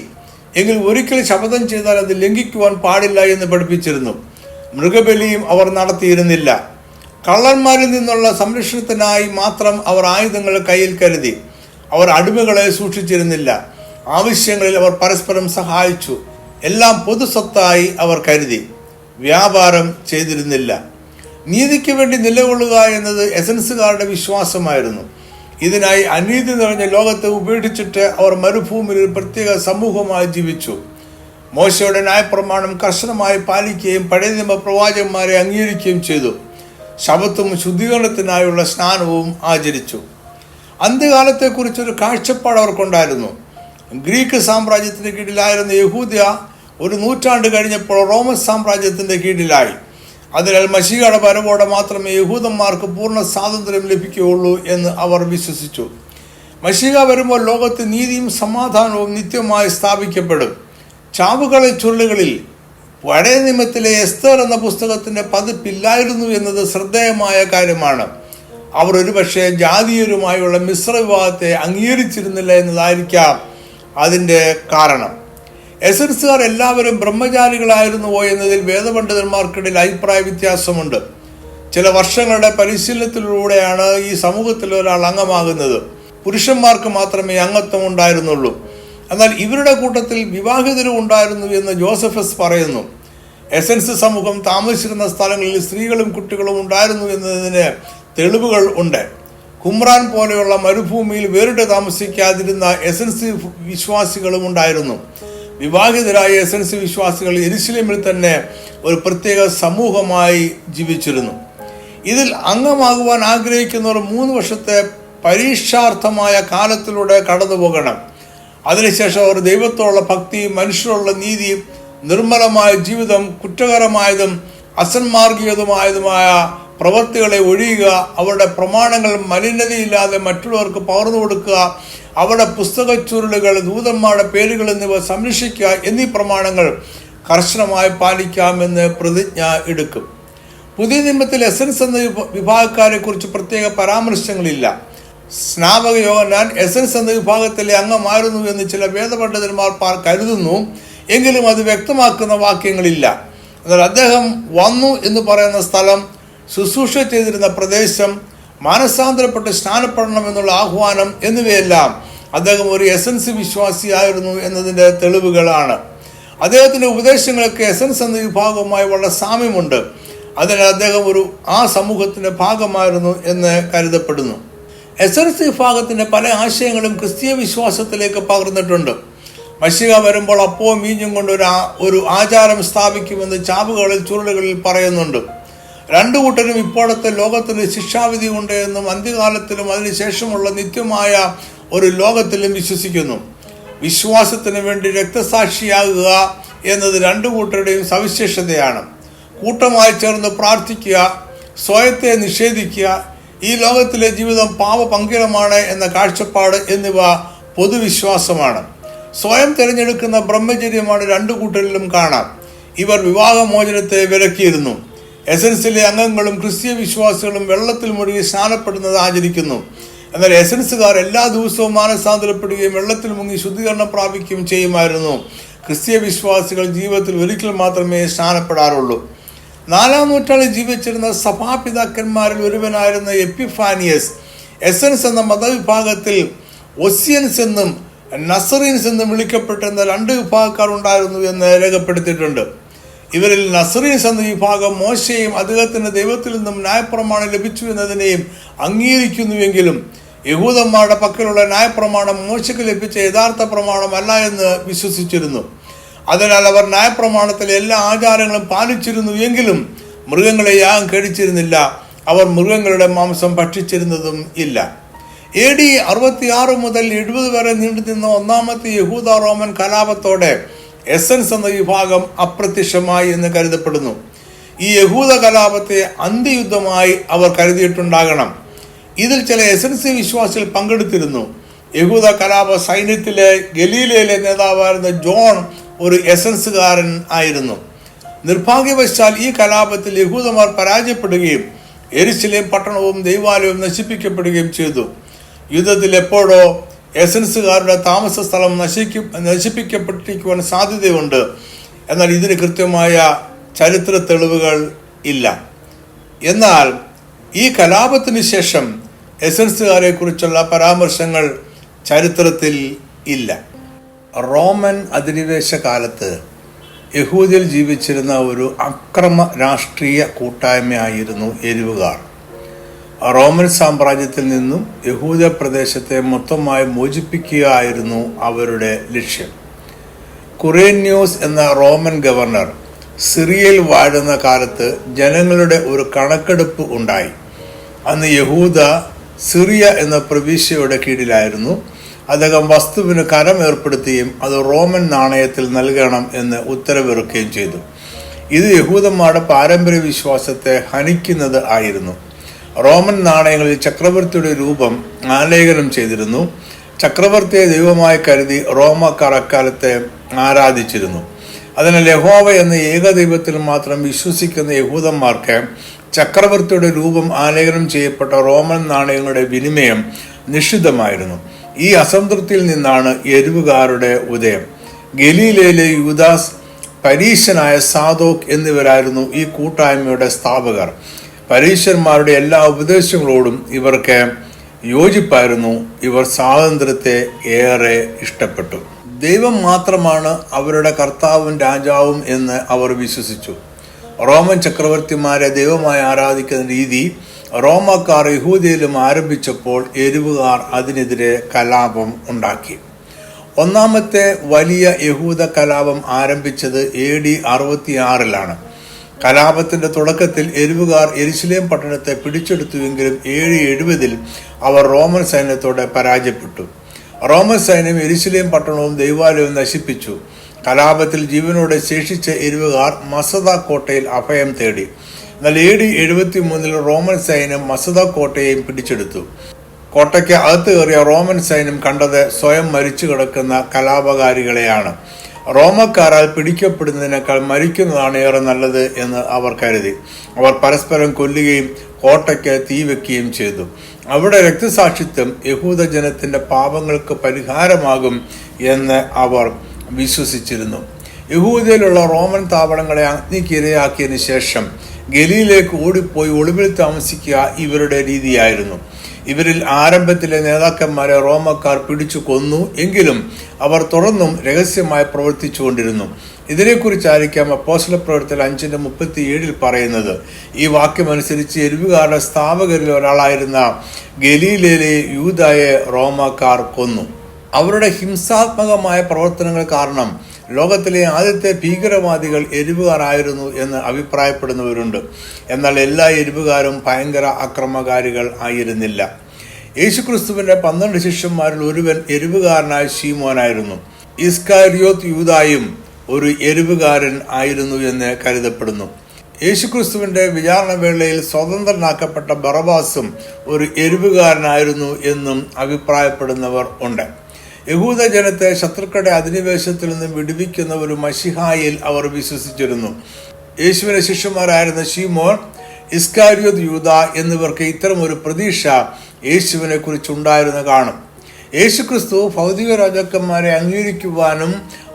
എങ്കിൽ ഒരിക്കൽ ശപഥം ചെയ്താൽ അത് ലംഘിക്കുവാൻ പാടില്ല എന്ന് പഠിപ്പിച്ചിരുന്നു. മൃഗബലിയും അവർ നടത്തിയിരുന്നില്ല. കള്ളന്മാരിൽ നിന്നുള്ള സംരക്ഷണത്തിനായി മാത്രം അവർ ആയുധങ്ങൾ കയ്യിൽ കരുതി. അവർ അടിമകളെ സൂക്ഷിച്ചിരുന്നില്ല. ആവശ്യങ്ങളിൽ അവർ പരസ്പരം സഹായിച്ചു. എല്ലാം പൊതുസ്വത്തായി അവർ കരുതി. വ്യാപാരം ചെയ്തിരുന്നില്ല. നീതിക്ക് വേണ്ടി നിലകൊള്ളുക എന്നത് എസൻസുകാരുടെ വിശ്വാസമായിരുന്നു. ഇതിനായി അനീതി നിറഞ്ഞ ലോകത്തെ ഉപേക്ഷിച്ചിട്ട് അവർ മരുഭൂമിയിൽ പ്രത്യേക സമൂഹമായി ജീവിച്ചു. മോശയുടെ ന്യായപ്രമാണം കർശനമായി പാലിക്കുകയും പഴയ നിയമ പ്രവാചകന്മാരെ അംഗീകരിക്കുകയും ചെയ്തു. ശബത്തും ശുദ്ധീകരണത്തിനായുള്ള സ്നാനവും ആചരിച്ചു. അന്ത്യകാലത്തെക്കുറിച്ചൊരു കാഴ്ചപ്പാട് അവർക്കുണ്ടായിരുന്നു. ഗ്രീക്ക് സാമ്രാജ്യത്തിന് കീഴിലായിരുന്ന യഹൂദ്യ ഒരു നൂറ്റാണ്ട് കഴിഞ്ഞപ്പോൾ റോമൻ സാമ്രാജ്യത്തിന്റെ കീഴിലായി. അതിനാൽ മശീഹയുടെ വരവോടെ മാത്രമേ യഹൂദന്മാർക്ക് പൂർണ്ണ സ്വാതന്ത്ര്യം ലഭിക്കുകയുള്ളൂ എന്ന് അവർ വിശ്വസിച്ചു. മശീഹ വരുമ്പോൾ ലോകത്ത് നീതിയും സമാധാനവും നിത്യമായി സ്ഥാപിക്കപ്പെടും. ചാവുകളെ ചുരുളുകളിൽ പഴയ നിയമത്തിലെ എസ്തർ എന്ന പുസ്തകത്തിന്റെ പതിപ്പില്ലായിരുന്നു എന്നത് ശ്രദ്ധേയമായ കാര്യമാണ്. അവർ ഒരുപക്ഷെ ജാതീയരുമായുള്ള മിശ്ര വിവാഹത്തെ അംഗീകരിച്ചിരുന്നില്ല എന്നതായിരിക്കാം അതിൻ്റെ കാരണം. എസൻസുകാർ എല്ലാവരും ബ്രഹ്മചാരികളായിരുന്നുവോ എന്നതിൽ വേദപണ്ഡിതന്മാർക്കിടയിൽ അഭിപ്രായ വ്യത്യാസമുണ്ട്. ചില വർഷങ്ങളുടെ പരിശീലനത്തിലൂടെയാണ് ഈ സമൂഹത്തിൽ ഒരാൾ അംഗമാകുന്നത്. പുരുഷന്മാർക്ക് മാത്രമേ അംഗത്വം ഉണ്ടായിരുന്നുള്ളൂ. എന്നാൽ ഇവരുടെ കൂട്ടത്തിൽ വിവാഹിതരും ഉണ്ടായിരുന്നു എന്ന് ജോസഫസ് പറയുന്നു. എസൻസ് സമൂഹം താമസിച്ചിരുന്ന സ്ഥലങ്ങളിൽ സ്ത്രീകളും കുട്ടികളും ഉണ്ടായിരുന്നു എന്നതിന് തെളിവുകൾ ഉണ്ട്. കുമ്രാൻ പോലെയുള്ള മരുഭൂമിയിൽ വേറിട്ട് താമസിക്കാതിരുന്ന എസൻസ് വിശ്വാസികളും ഉണ്ടായിരുന്നു. വിവാഹിതരായ എസൻസ് വിശ്വാസികൾ യെരുശലേമിൽ തന്നെ ഒരു പ്രത്യേക സമൂഹമായി ജീവിച്ചിരുന്നു. ഇതിൽ അംഗമാകുവാൻ ആഗ്രഹിക്കുന്നവർ 3 വർഷത്തെ പരീക്ഷാർത്ഥമായ കാലത്തിലൂടെ കടന്നു പോകണം. അതിനുശേഷം അവർ ദൈവത്തോടുള്ള ഭക്തിയും മനുഷ്യരോടുള്ള നീതിയും നിർമ്മലമായ ജീവിതം കുറ്റകരമായതും അസന്മാർഗീയതുമായതുമായ പ്രവൃത്തികളെ ഒഴിയുക, അവരുടെ പ്രമാണങ്ങൾ മലിനതയില്ലാതെ മറ്റുള്ളവർക്ക് പകർന്നു കൊടുക്കുക, അവരുടെ പുസ്തക ചുരുളുകൾ, ദൂതന്മാരുടെ പേരുകൾ എന്നിവ സംരക്ഷിക്കുക എന്നീ പ്രമാണങ്ങൾ കർശനമായി പാലിക്കാമെന്ന് പ്രതിജ്ഞ എടുക്കും. പുതിയ നിയമത്തിൽ എസൻസ് എന്ന വിഭാഗക്കാരെ കുറിച്ച് പ്രത്യേക പരാമർശങ്ങളില്ല. സ്നാപക യോഹന്നാൻ എസൻസ് എന്ന വിഭാഗത്തിലെ അംഗമായിരുന്നു എന്ന് ചില വേദപണ്ഡിതന്മാർ കരുതുന്നു. എങ്കിലും അത് വ്യക്തമാക്കുന്ന വാക്യങ്ങളില്ല. എന്നാൽ അദ്ദേഹം വന്നു എന്ന് പറയുന്ന സ്ഥലം, ശുശ്രൂഷ ചെയ്തിരുന്ന പ്രദേശം, മാനസാന്തരപ്പെട്ട് സ്നാനപ്പെടണം എന്നുള്ള ആഹ്വാനം എന്നിവയെല്ലാം അദ്ദേഹം ഒരു എസൻസ് വിശ്വാസിയായിരുന്നു എന്നതിൻ്റെ തെളിവുകളാണ്. അദ്ദേഹത്തിൻ്റെ ഉപദേശങ്ങൾക്ക് എസൻസ് എന്ന വിഭാഗവുമായി വളരെ സാമ്യമുണ്ട്. അതിനാൽ അദ്ദേഹം ആ സമൂഹത്തിൻ്റെ ഭാഗമായിരുന്നു എന്ന് കരുതപ്പെടുന്നു. എസൻസ് വിഭാഗത്തിൻ്റെ പല ആശയങ്ങളും ക്രിസ്തീയ വിശ്വാസത്തിലേക്ക് പകർന്നിട്ടുണ്ട്. മശിഹ വരുമ്പോൾ അപ്പവും വീഞ്ഞും കൊണ്ട് ഒരു ആചാരം സ്ഥാപിക്കുമെന്ന് ചാവുകളിൽ ചുരുളുകളിൽ പറയുന്നുണ്ട്. രണ്ടു കൂട്ടരും ഇപ്പോഴത്തെ ലോകത്തിന് ശിക്ഷാവിധി ഉണ്ട് എന്നും അന്ത്യകാലത്തിലും അതിനുശേഷമുള്ള നിത്യമായ ഒരു ലോകത്തിലും വിശ്വസിക്കുന്നു. വിശ്വാസത്തിന് വേണ്ടി രക്തസാക്ഷിയാകുക എന്നത് രണ്ടു കൂട്ടരുടെയും സവിശേഷതയാണ്. കൂട്ടമായി ചേർന്ന് പ്രാർത്ഥിക്കുക, സ്വയത്തെ നിഷേധിക്കുക, ഈ ലോകത്തിലെ ജീവിതം പാപപങ്കിലമാണ് എന്ന കാഴ്ചപ്പാട് എന്നിവ പൊതുവിശ്വാസമാണ്. സ്വയം തിരഞ്ഞെടുക്കുന്ന ബ്രഹ്മചര്യമാണ് രണ്ടു കൂട്ടരിലും കാണാം. ഇവർ വിവാഹമോചനത്തെ വിലക്കിയിരുന്നു. എസൻസിലെ അംഗങ്ങളും ക്രിസ്തീയ വിശ്വാസികളും വെള്ളത്തിൽ മുഴുകി സ്നാനപ്പെടുന്നത് ആചരിക്കുന്നു. എന്നാൽ എസൻസുകാർ എല്ലാ ദിവസവും മാനസാന്തരപ്പെടുകയും വെള്ളത്തിൽ മുങ്ങി ശുദ്ധീകരണം പ്രാപിക്കുകയും ചെയ്യുമായിരുന്നു. ക്രിസ്തീയ വിശ്വാസികൾ ജീവിതത്തിൽ ഒരിക്കൽ മാത്രമേ സ്നാനപ്പെടാറുള്ളൂ. 4-ാം നൂറ്റാണ്ടിൽ ജീവിച്ചിരുന്ന സഭാപിതാക്കന്മാരിൽ ഒരുവനായിരുന്ന എപ്പിഫാനിയസ് എസൻസ് എന്ന മതവിഭാഗത്തിൽ ഒസിയൻസ് എന്നും നസറീൻസ് എന്നും വിളിക്കപ്പെട്ടിരുന്ന രണ്ട് വിഭാഗക്കാർ ഉണ്ടായിരുന്നു എന്ന് രേഖപ്പെടുത്തിയിട്ടുണ്ട്. ഇവരിൽ നസറീൻസ് എന്ന വിഭാഗം മോശയും അദ്ദേഹത്തിന് ദൈവത്തിൽ നിന്നും ന്യായപ്രമാണം ലഭിച്ചു എന്നതിനെയും അംഗീകരിക്കുന്നുവെങ്കിലും യഹൂദന്മാരുടെ പക്കലുള്ള ന്യായപ്രമാണം മോശയ്ക്ക് ലഭിച്ച യഥാർത്ഥ പ്രമാണമല്ല എന്ന് വിശ്വസിച്ചിരുന്നു. അതിനാൽ അവർ ന്യായപ്രമാണത്തിലെ എല്ലാ ആചാരങ്ങളും പാലിച്ചിരുന്നു എങ്കിലും മൃഗങ്ങളെ യാഗം കഴിച്ചിരുന്നില്ല. അവർ മൃഗങ്ങളുടെ മാംസം ഭക്ഷിച്ചിരുന്നതും ഇല്ല. AD 66 മുതൽ 70 വരെ നീണ്ടുനിന്ന ഒന്നാമത്തെ യഹൂദ റോമൻ കലാപത്തോടെ എസൻസ് എന്ന വിഭാഗം അപ്രത്യക്ഷമായി എന്ന് കരുതപ്പെടുന്നു. ഈ യഹൂദ കലാപത്തെ അന്ത്യയുദ്ധമായി അവർ കരുതിയിട്ടുണ്ടാകണം. ഇതിൽ ചില എസൻസ് വിശ്വാസികൾ പങ്കെടുത്തിരുന്നു. യഹൂദ കലാപ സൈന്യത്തിലെ ഗലീലയിലെ നേതാവായിരുന്ന ജോൺ ഒരു എസൻസുകാരൻ ആയിരുന്നു. നിർഭാഗ്യവശാൽ ഈ കലാപത്തിൽ യഹൂദന്മാർ പരാജയപ്പെടുകയും യെരുശലേം പട്ടണവും ദൈവാലയവും നശിപ്പിക്കപ്പെടുകയും ചെയ്തു. യുദ്ധത്തിൽ എപ്പോഴോ എസൻസുകാരുടെ താമസ സ്ഥലം നശിപ്പിക്കപ്പെട്ടിരിക്കുവാൻ സാധ്യതയുണ്ട്. എന്നാൽ ഇതിന് കൃത്യമായ ചരിത്ര തെളിവുകൾ ഇല്ല. എന്നാൽ ഈ കലാപത്തിന് ശേഷം എസൻസുകാരെ കുറിച്ചുള്ള പരാമർശങ്ങൾ ചരിത്രത്തിൽ ഇല്ല. റോമൻ അധിനിവേശ കാലത്ത് യഹൂദിൽ ജീവിച്ചിരുന്ന ഒരു അക്രമ രാഷ്ട്രീയ കൂട്ടായ്മയായിരുന്നു എരിവുകാർ. റോമൻ സാമ്രാജ്യത്തിൽ നിന്നും യഹൂദ പ്രദേശത്തെ മൊത്തമായി മോചിപ്പിക്കുകയായിരുന്നു അവരുടെ ലക്ഷ്യം. കുറേന്യോസ് എന്ന റോമൻ ഗവർണർ സിറിയയിൽ വാഴുന്ന കാലത്ത് ജനങ്ങളുടെ ഒരു കണക്കെടുപ്പ് ഉണ്ടായി. അന്ന് യഹൂദ സിറിയ എന്ന പ്രവിശ്യയുടെ കീഴിലായിരുന്നു. അദ്ദേഹം വസ്തുവിന് കരം ഏർപ്പെടുത്തുകയും അത് റോമൻ നാണയത്തിൽ നൽകണം എന്ന് ഉത്തരവിറക്കുകയും ചെയ്തു. ഇത് യഹൂദന്മാരുടെ പാരമ്പര്യ വിശ്വാസത്തെ ഹനിക്കുന്നത് ആയിരുന്നു. റോമൻ നാണയങ്ങളിൽ ചക്രവർത്തിയുടെ രൂപം ആലേഖനം ചെയ്തിരുന്നു. ചക്രവർത്തിയെ ദൈവമായി കരുതി റോമക്കാർ അക്കാലത്തെ ആരാധിച്ചിരുന്നു. അതിനാൽ യഹോവ എന്ന ഏകദൈവത്തിൽ മാത്രം വിശ്വസിക്കുന്ന യഹൂദന്മാർക്ക് ചക്രവർത്തിയുടെ രൂപം ആലേഖനം ചെയ്യപ്പെട്ട റോമൻ നാണയങ്ങളുടെ വിനിമയം നിഷിദ്ധമായിരുന്നു. ഈ അസംതൃപ്തിയിൽ നിന്നാണ് എരിവുകാരുടെ ഉദയം. ഗലീലയിലെ യൂദാസ്, പരീശനായ സാദോക്ക് എന്നിവരായിരുന്നു ഈ കൂട്ടായ്മയുടെ സ്ഥാപകർ. പരീശന്മാരുടെ എല്ലാ ഉപദേശങ്ങളോടും ഇവർക്ക് യോജിപ്പായിരുന്നു. ഇവർ സ്വാതന്ത്ര്യത്തെ ഏറെ ഇഷ്ടപ്പെട്ടു. ദൈവം മാത്രമാണ് അവരുടെ കർത്താവും രാജാവും എന്ന് അവർ വിശ്വസിച്ചു. റോമൻ ചക്രവർത്തിമാരെ ദൈവമായി ആരാധിക്കുന്ന രീതി റോമക്കാർ യഹൂദയിലും ആരംഭിച്ചപ്പോൾ എരിവുകാർ അതിനെതിരെ കലാപം ഉണ്ടാക്കി. ഒന്നാമത്തെ വലിയ യഹൂദ കലാപം ആരംഭിച്ചത് AD 66 കലാപത്തിന്റെ തുടക്കത്തിൽ എരിവുകാർ യെരുശലേം പട്ടണത്തെ പിടിച്ചെടുത്തുവെങ്കിലും AD 70 അവർ റോമൻ സൈന്യത്തോടെ പരാജയപ്പെട്ടു. റോമൻ സൈന്യം യെരുശലേം പട്ടണവും ദൈവാലയവും നശിപ്പിച്ചു. കലാപത്തിൽ ജീവനോടെ ശേഷിച്ച എരിവുകാർ മസദ കോട്ടയിൽ അഭയം തേടി. എന്നാൽ AD 73 റോമൻ സൈന്യം മസദ കോട്ടയെയും പിടിച്ചെടുത്തു. കോട്ടയ്ക്ക് അകത്ത് കയറിയ റോമൻ സൈന്യം കണ്ടത് സ്വയം മരിച്ചു കിടക്കുന്ന കലാപകാരികളെയാണ്. റോമക്കാരാൽ പിടിക്കപ്പെടുന്നതിനേക്കാൾ മരിക്കുന്നതാണ് ഏറെ നല്ലത് എന്ന് അവർ കരുതി. അവർ പരസ്പരം കൊല്ലുകയും കോട്ടയ്ക്ക് തീവെക്കുകയും ചെയ്തു. അവിടെ രക്തസാക്ഷിത്വം യഹൂദ ജനത്തിന്റെ പാപങ്ങൾക്ക് പരിഹാരമാകും എന്ന് അവർ വിശ്വസിച്ചിരുന്നു. യഹൂദയിലുള്ള റോമൻ താവളങ്ങളെ അഗ്നിക്കിരയാക്കിയതിനു ശേഷം ഗലീലയിലേക്ക് ഓടിപ്പോയി ഒളിവിൽ താമസിക്കുക ഇവരുടെ രീതിയായിരുന്നു. ഇവരിൽ ആരംഭത്തിലെ നേതാക്കന്മാരെ റോമക്കാർ പിടിച്ചു കൊന്നു. എങ്കിലും അവർ തുടർന്നും രഹസ്യമായി പ്രവർത്തിച്ചുകൊണ്ടിരുന്നു. ഇതിനെക്കുറിച്ചായിരിക്കാം അപ്പോസ്തലപ്രവൃത്തികൾ 5:37 പറയുന്നത്. ഈ വാക്യമനുസരിച്ച് എരിവുകാരുടെ സ്ഥാപകരിൽ ഒരാളായിരുന്ന ഗലീലയിലെ യൂദായെ റോമക്കാർ കൊന്നു. അവരുടെ ഹിംസാത്മകമായ പ്രവർത്തനങ്ങൾ കാരണം ലോകത്തിലെ ആദ്യത്തെ ഭീകരവാദികൾ എരിവുകാരായിരുന്നു എന്ന് അഭിപ്രായപ്പെടുന്നവരുണ്ട്. എന്നാൽ എല്ലാ എരിവുകാരും ഭയങ്കര അക്രമകാരികൾ ആയിരുന്നില്ല. യേശുക്രിസ്തുവിന്റെ 12 ശിഷ്യന്മാരിൽ ഒരുവൻ എരിവുകാരനായ ശീമോനായിരുന്നു. ഇസ്കാരിയോത്ത് യൂദായും ഒരു എരിവുകാരൻ ആയിരുന്നു എന്ന് കരുതപ്പെടുന്നു. യേശുക്രിസ്തുവിന്റെ വിചാരണ വേളയിൽ സ്വതന്ത്രനാക്കപ്പെട്ട ബറബാസും ഒരു എരിവുകാരനായിരുന്നു എന്നും അഭിപ്രായപ്പെടുന്നവർ ഉണ്ട്. യഹൂദ ജനത്തെ ശത്രുക്കളുടെ അധിനിവേശത്തിൽ നിന്നും വിടുവിക്കുന്ന ഒരു മശിഹായിൽ അവർ വിശ്വസിച്ചിരുന്നു. യേശുവിന്റെ ശിഷ്യന്മാരായിരുന്ന ശീമോൻ, ഇസ്കാരിയോത്ത് യൂദ എന്നിവർക്ക് ഇത്തരം ഒരു പ്രതീക്ഷ യേശുവിനെ കുറിച്ചുണ്ടായിരുന്നു കാണും. യേശുക്രിസ്തു ഭൗതിക രാജാക്കന്മാരെ അംഗീകരിക്കുവാനും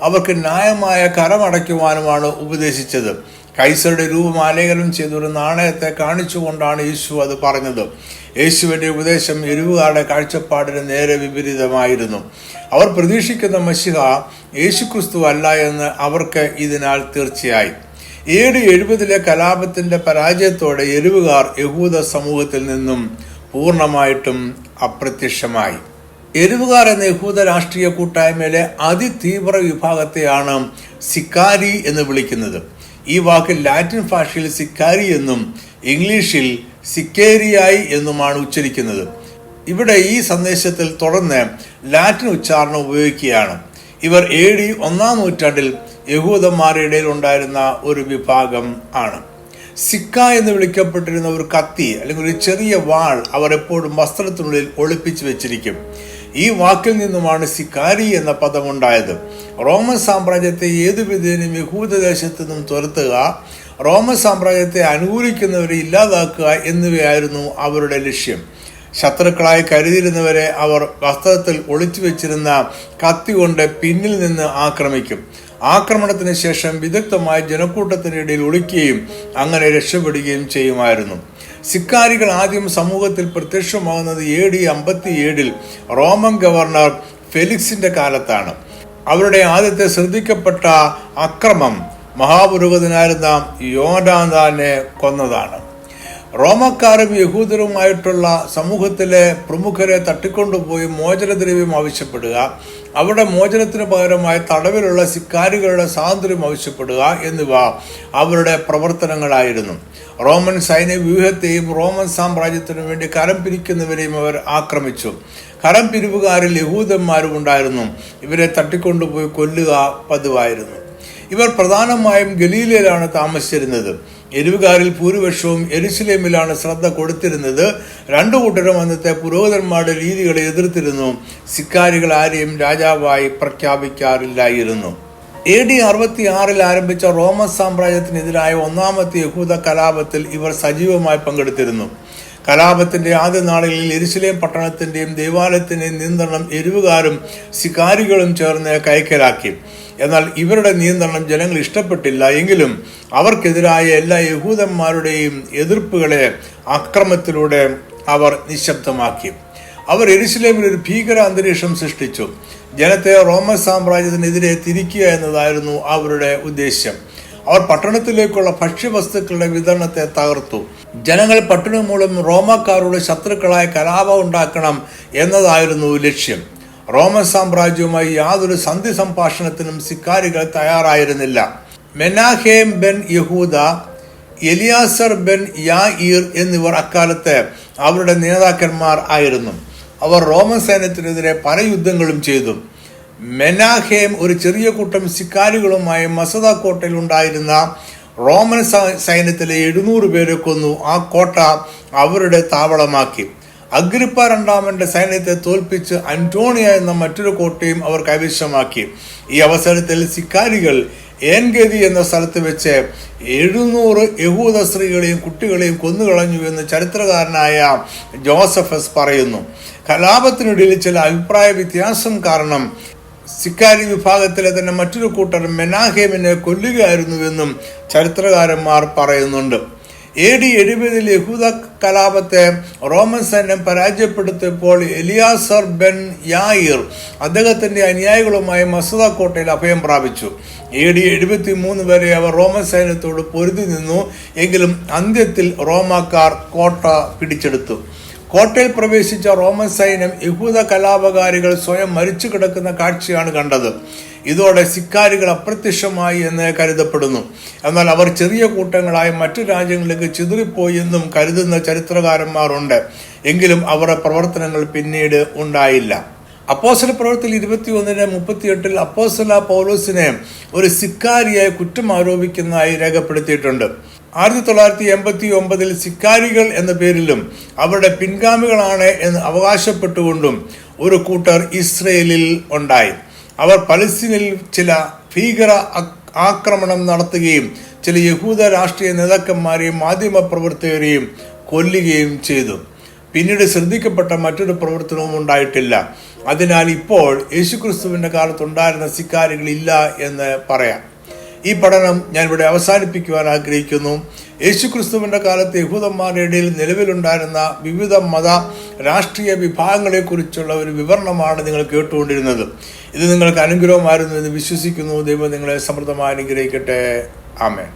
അവർക്ക് ന്യായമായ കരമടയ്ക്കുവാനുമാണ് ഉപദേശിച്ചത്. കൈസറുടെ രൂപം ആലേഖനം ചെയ്ത ഒരു നാണയത്തെ കാണിച്ചുകൊണ്ടാണ് യേശു അത് പറഞ്ഞത്. യേശുവിന്റെ ഉപദേശം എരിവുകാരുടെ കാഴ്ചപ്പാടിന് നേരെ വിപരീതമായിരുന്നു. അവർ പ്രതീക്ഷിക്കുന്ന മശിഹ യേശുക്രിസ്തു അല്ല എന്ന് അവർക്ക് ഇതിനാൽ തീർച്ചയായി. AD 70 കലാപത്തിന്റെ പരാജയത്തോടെ എരിവുകാർ യഹൂദ സമൂഹത്തിൽ നിന്നും പൂർണ്ണമായിട്ടും അപ്രത്യക്ഷമായി. എരിവുകാർ എന്ന യഹൂദ രാഷ്ട്രീയ കൂട്ടായ്മയിലെ അതിതീവ്ര വിഭാഗത്തെയാണ് സിക്കാരി എന്ന് വിളിക്കുന്നത്. ഈ വാക്ക് ലാറ്റിൻ ഭാഷയിൽ സിക്കാരി എന്നും ഇംഗ്ലീഷിൽ സിക്കേരിയായി എന്നുമാണ് ഉച്ചരിക്കുന്നത്. ഇവിടെ ഈ സന്ദേശത്തിൽ തുടർന്ന് ലാറ്റിൻ ഉച്ചാരണം ഉപയോഗിക്കുകയാണ്. ഇവർ AD 1-ാം നൂറ്റാണ്ടിൽ യഹൂദന്മാരുടെ ഇടയിൽ ഉണ്ടായിരുന്ന ഒരു വിഭാഗം ആണ്. സിക്ക എന്ന് വിളിക്കപ്പെട്ടിരുന്ന ഒരു കത്തി അല്ലെങ്കിൽ ഒരു ചെറിയ വാൾ അവർ എപ്പോഴും വസ്ത്രത്തിനുള്ളിൽ ഒളിപ്പിച്ചു വെച്ചിരിക്കും. ഈ വാക്കിൽ നിന്നുമാണ് സിക്കാരി എന്ന പദമുണ്ടായത്. റോമൻ സാമ്രാജ്യത്തെ ഏതു വിധേനയും യഹൂദദേശത്തു നിന്നും തുരത്തുക, റോമൻ സാമ്രാജ്യത്തെ അനുകൂലിക്കുന്നവരെ ഇല്ലാതാക്കുക എന്നിവയായിരുന്നു അവരുടെ ലക്ഷ്യം. ശത്രുക്കളായി കരുതിയിരുന്നവരെ അവർ വസ്ത്രത്തിൽ ഒളിച്ചു വെച്ചിരുന്ന കത്തി കൊണ്ട് പിന്നിൽ നിന്ന് ആക്രമിക്കും. ആക്രമണത്തിന് ശേഷം വിദഗ്ധമായി ജനക്കൂട്ടത്തിനിടയിൽ ഒളിക്കുകയും അങ്ങനെ രക്ഷപ്പെടുകയും ചെയ്യുമായിരുന്നു. സിക്കാരികൾ ആദ്യം സമൂഹത്തിൽ പ്രത്യക്ഷമാകുന്നത് AD 57 റോമൻ ഗവർണർ ഫെലിക്സിന്റെ കാലത്താണ്. അവരുടെ ആദ്യത്തെ ശ്രദ്ധിക്കപ്പെട്ട അക്രമം മഹാപുരോഹിതനായിരുന്ന യോനാഥാനെ കൊന്നതാണ്. റോമക്കാരും യഹൂദരുമായിട്ടുള്ള സമൂഹത്തിലെ പ്രമുഖരെ തട്ടിക്കൊണ്ടുപോയി മോചനദ്രവ്യം ആവശ്യപ്പെടുക, അവിടെ മോചനത്തിന് പകരമായി തടവിലുള്ള സിക്കാരികളുടെ സ്വാതന്ത്ര്യം ആവശ്യപ്പെടുക എന്നിവ അവരുടെ പ്രവർത്തനങ്ങളായിരുന്നു. റോമൻ സൈന്യ വ്യൂഹത്തെയും റോമൻ സാമ്രാജ്യത്തിനു വേണ്ടി കരം പിരിക്കുന്നവരെയും അവർ ആക്രമിച്ചു. കരം പിരിവുകാരിൽ യഹൂദന്മാരും ഉണ്ടായിരുന്നു. ഇവരെ തട്ടിക്കൊണ്ടുപോയി കൊല്ലുക പതിവായിരുന്നു. ഇവർ പ്രധാനമായും ഗലീലയിലാണ് താമസിച്ചിരുന്നത്. എരിവുകാരിൽ ഭൂരിപക്ഷവും യെരുശലേമിലാണ് ശ്രദ്ധ കൊടുത്തിരുന്നത്. രണ്ടു കൂട്ടരും അന്നത്തെ പുരോഹിതന്മാരുടെ രീതികളെ എതിർത്തിരുന്നു. സിക്കാരികൾ ആരെയും രാജാവായി പ്രഖ്യാപിക്കാറില്ലായിരുന്നു. AD 66 ആരംഭിച്ച റോമൻ സാമ്രാജ്യത്തിനെതിരായ ഒന്നാമത്തെ യഹൂദ കലാപത്തിൽ ഇവർ സജീവമായി പങ്കെടുത്തിരുന്നു. കലാപത്തിന്റെ ആദ്യ നാളുകളിൽ യെരുശലേം പട്ടണത്തിന്റെയും ദേവാലയത്തിന്റെയും നിയന്ത്രണം എരിവുകാരും സിക്കാരികളും ചേർന്ന് കൈക്കലാക്കി. എന്നാൽ ഇവരുടെ നിയന്ത്രണം ജനങ്ങൾ ഇഷ്ടപ്പെട്ടില്ല. എങ്കിലും അവർക്കെതിരായ എല്ലാ യഹൂദന്മാരുടെയും എതിർപ്പുകളെ അക്രമത്തിലൂടെ അവർ നിശബ്ദമാക്കി. അവർ യെരുശലേമിൽ ഒരു ഭീകര അന്തരീക്ഷം സൃഷ്ടിച്ചു. ജനത്തെ റോമൻ സാമ്രാജ്യത്തിനെതിരെ തിരിക്കുക എന്നതായിരുന്നു അവരുടെ ഉദ്ദേശ്യം. അവർ പട്ടണത്തിലേക്കുള്ള ഭക്ഷ്യവസ്തുക്കളുടെ വിതരണത്തെ തകർത്തു. ജനങ്ങൾ പട്ടിണി മൂലം റോമക്കാരുടെ ശത്രുക്കളായ കലാപം ഉണ്ടാക്കണം എന്നതായിരുന്നു ലക്ഷ്യം. റോമൻ സാമ്രാജ്യവുമായി യാതൊരു സന്ധി സംഭാഷണത്തിനും സിക്കാരികൾ തയ്യാറായിരുന്നില്ല. മെനാഹേം ബെൻ യഹൂദ, എലിയാസർ ബെൻ യായീർ എന്നിവർ അക്കാലത്ത് അവരുടെ നേതാക്കന്മാർ ആയിരുന്നു. അവർ റോമൻ സൈന്യത്തിനെതിരെ പല യുദ്ധങ്ങളും ചെയ്തു. മെനാഹേം ഒരു ചെറിയ കൂട്ടം സിക്കാരികളുമായി മസദ കോട്ടയിൽ ഉണ്ടായിരുന്ന റോമൻ സൈന്യത്തിലെ 700 പേരെ കൊന്നു. ആ കോട്ട അവരുടെ താവളമാക്കി. അഗ്രിപ്പ രണ്ടാമന്റെ സൈന്യത്തെ തോൽപ്പിച്ച് അന്റോണിയ എന്ന മറ്റൊരു കോട്ടയും അവർ കൈവശമാക്കി. ഈ അവസരത്തിൽ സിക്കാരികൾ ഏൻഗേദി എന്ന സ്ഥലത്ത് വെച്ച് 700 യഹൂദ സ്ത്രീകളെയും കുട്ടികളെയും കൊന്നുകളഞ്ഞു എന്ന് ചരിത്രകാരനായ ജോസഫസ് പറയുന്നു. കലാപത്തിനിടയിൽ ചില അഭിപ്രായ വ്യത്യാസം കാരണം സിക്കാരി വിഭാഗത്തിലെ തന്നെ മറ്റൊരു കൂട്ടർ മെനാഹേമിനെ കൊല്ലുകയായിരുന്നുവെന്നും ചരിത്രകാരന്മാർ പറയുന്നുണ്ട്. AD 70 യഹൂദ കലാപത്തെ റോമൻ സൈന്യം പരാജയപ്പെടുത്തിയപ്പോൾ എലിയാസർ ബെൻ യായിർ അദ്ദേഹത്തിന്റെ അനുയായികളുമായി മസദ കോട്ടയിൽ അഭയം പ്രാപിച്ചു. AD 73 വരെ അവർ റോമൻ സൈന്യത്തോട് പൊരുതി നിന്നു. എങ്കിലും അന്ത്യത്തിൽ റോമാക്കാർ കോട്ട പിടിച്ചെടുത്തു. കോട്ടയിൽ പ്രവേശിച്ച റോമൻ സൈന്യം യഹൂദ കലാപകാരികൾ സ്വയം മരിച്ചു കിടക്കുന്ന കാഴ്ചയാണ് കണ്ടത്. ഇതോടെ സിക്കാരികൾ അപ്രത്യക്ഷമായി എന്ന് കരുതപ്പെടുന്നു. എന്നാൽ അവർ ചെറിയ കൂട്ടങ്ങളായി മറ്റു രാജ്യങ്ങളിലേക്ക് ചിതറിപ്പോയി എന്നും കരുതുന്ന ചരിത്രകാരന്മാരുണ്ട്. എങ്കിലും അവരുടെ പ്രവർത്തനങ്ങൾ പിന്നീട് ഉണ്ടായില്ല. അപ്പോസ്തല പ്രവൃത്തിയിൽ 21:38 അപ്പോസ്തല പൗലോസിനെ ഒരു സിക്കാരിയായി കുറ്റം ആരോപിക്കുന്നതായി രേഖപ്പെടുത്തിയിട്ടുണ്ട്. 1989 സിക്കാരികൾ എന്ന പേരിലും അവരുടെ പിൻഗാമികളാണ് എന്ന് അവകാശപ്പെട്ടുകൊണ്ടും ഒരു കൂട്ടർ ഇസ്രയേലിൽ ഉണ്ടായി. അവർ പലസ്തീനിൽ ചില ഭീകര ആക്രമണം നടത്തുകയും ചില യഹൂദ രാഷ്ട്രീയ നേതാക്കന്മാരെയും മാധ്യമ പ്രവർത്തകരെയും കൊല്ലുകയും ചെയ്തു. പിന്നീട് ശ്രദ്ധിക്കപ്പെട്ട മറ്റൊരു പ്രവർത്തനവും ഉണ്ടായിട്ടില്ല. അതിനാൽ ഇപ്പോൾ യേശുക്രിസ്തുവിന്റെ കാലത്തുണ്ടായിരുന്ന സിക്കാരികളില്ല എന്ന് പറയാം. ഈ പഠനം ഞാനിവിടെ അവസാനിപ്പിക്കുവാൻ ആഗ്രഹിക്കുന്നു. യേശുക്രിസ്തുവിന്റെ കാലത്ത് യഹൂദന്മാരുടെ ഇടയിൽ നിലവിലുണ്ടായിരുന്ന വിവിധ മത രാഷ്ട്രീയ വിഭാഗങ്ങളെ കുറിച്ചുള്ള ഒരു വിവരണമാണ് നിങ്ങൾ കേട്ടുകൊണ്ടിരുന്നത്. ഇത് നിങ്ങൾക്ക് അനുഗ്രഹമായിരുന്നു എന്ന് വിശ്വസിക്കുന്നു. ദൈവം നിങ്ങളെ സമൃദ്ധമായി അനുഗ്രഹിക്കട്ടെ. ആമേൻ.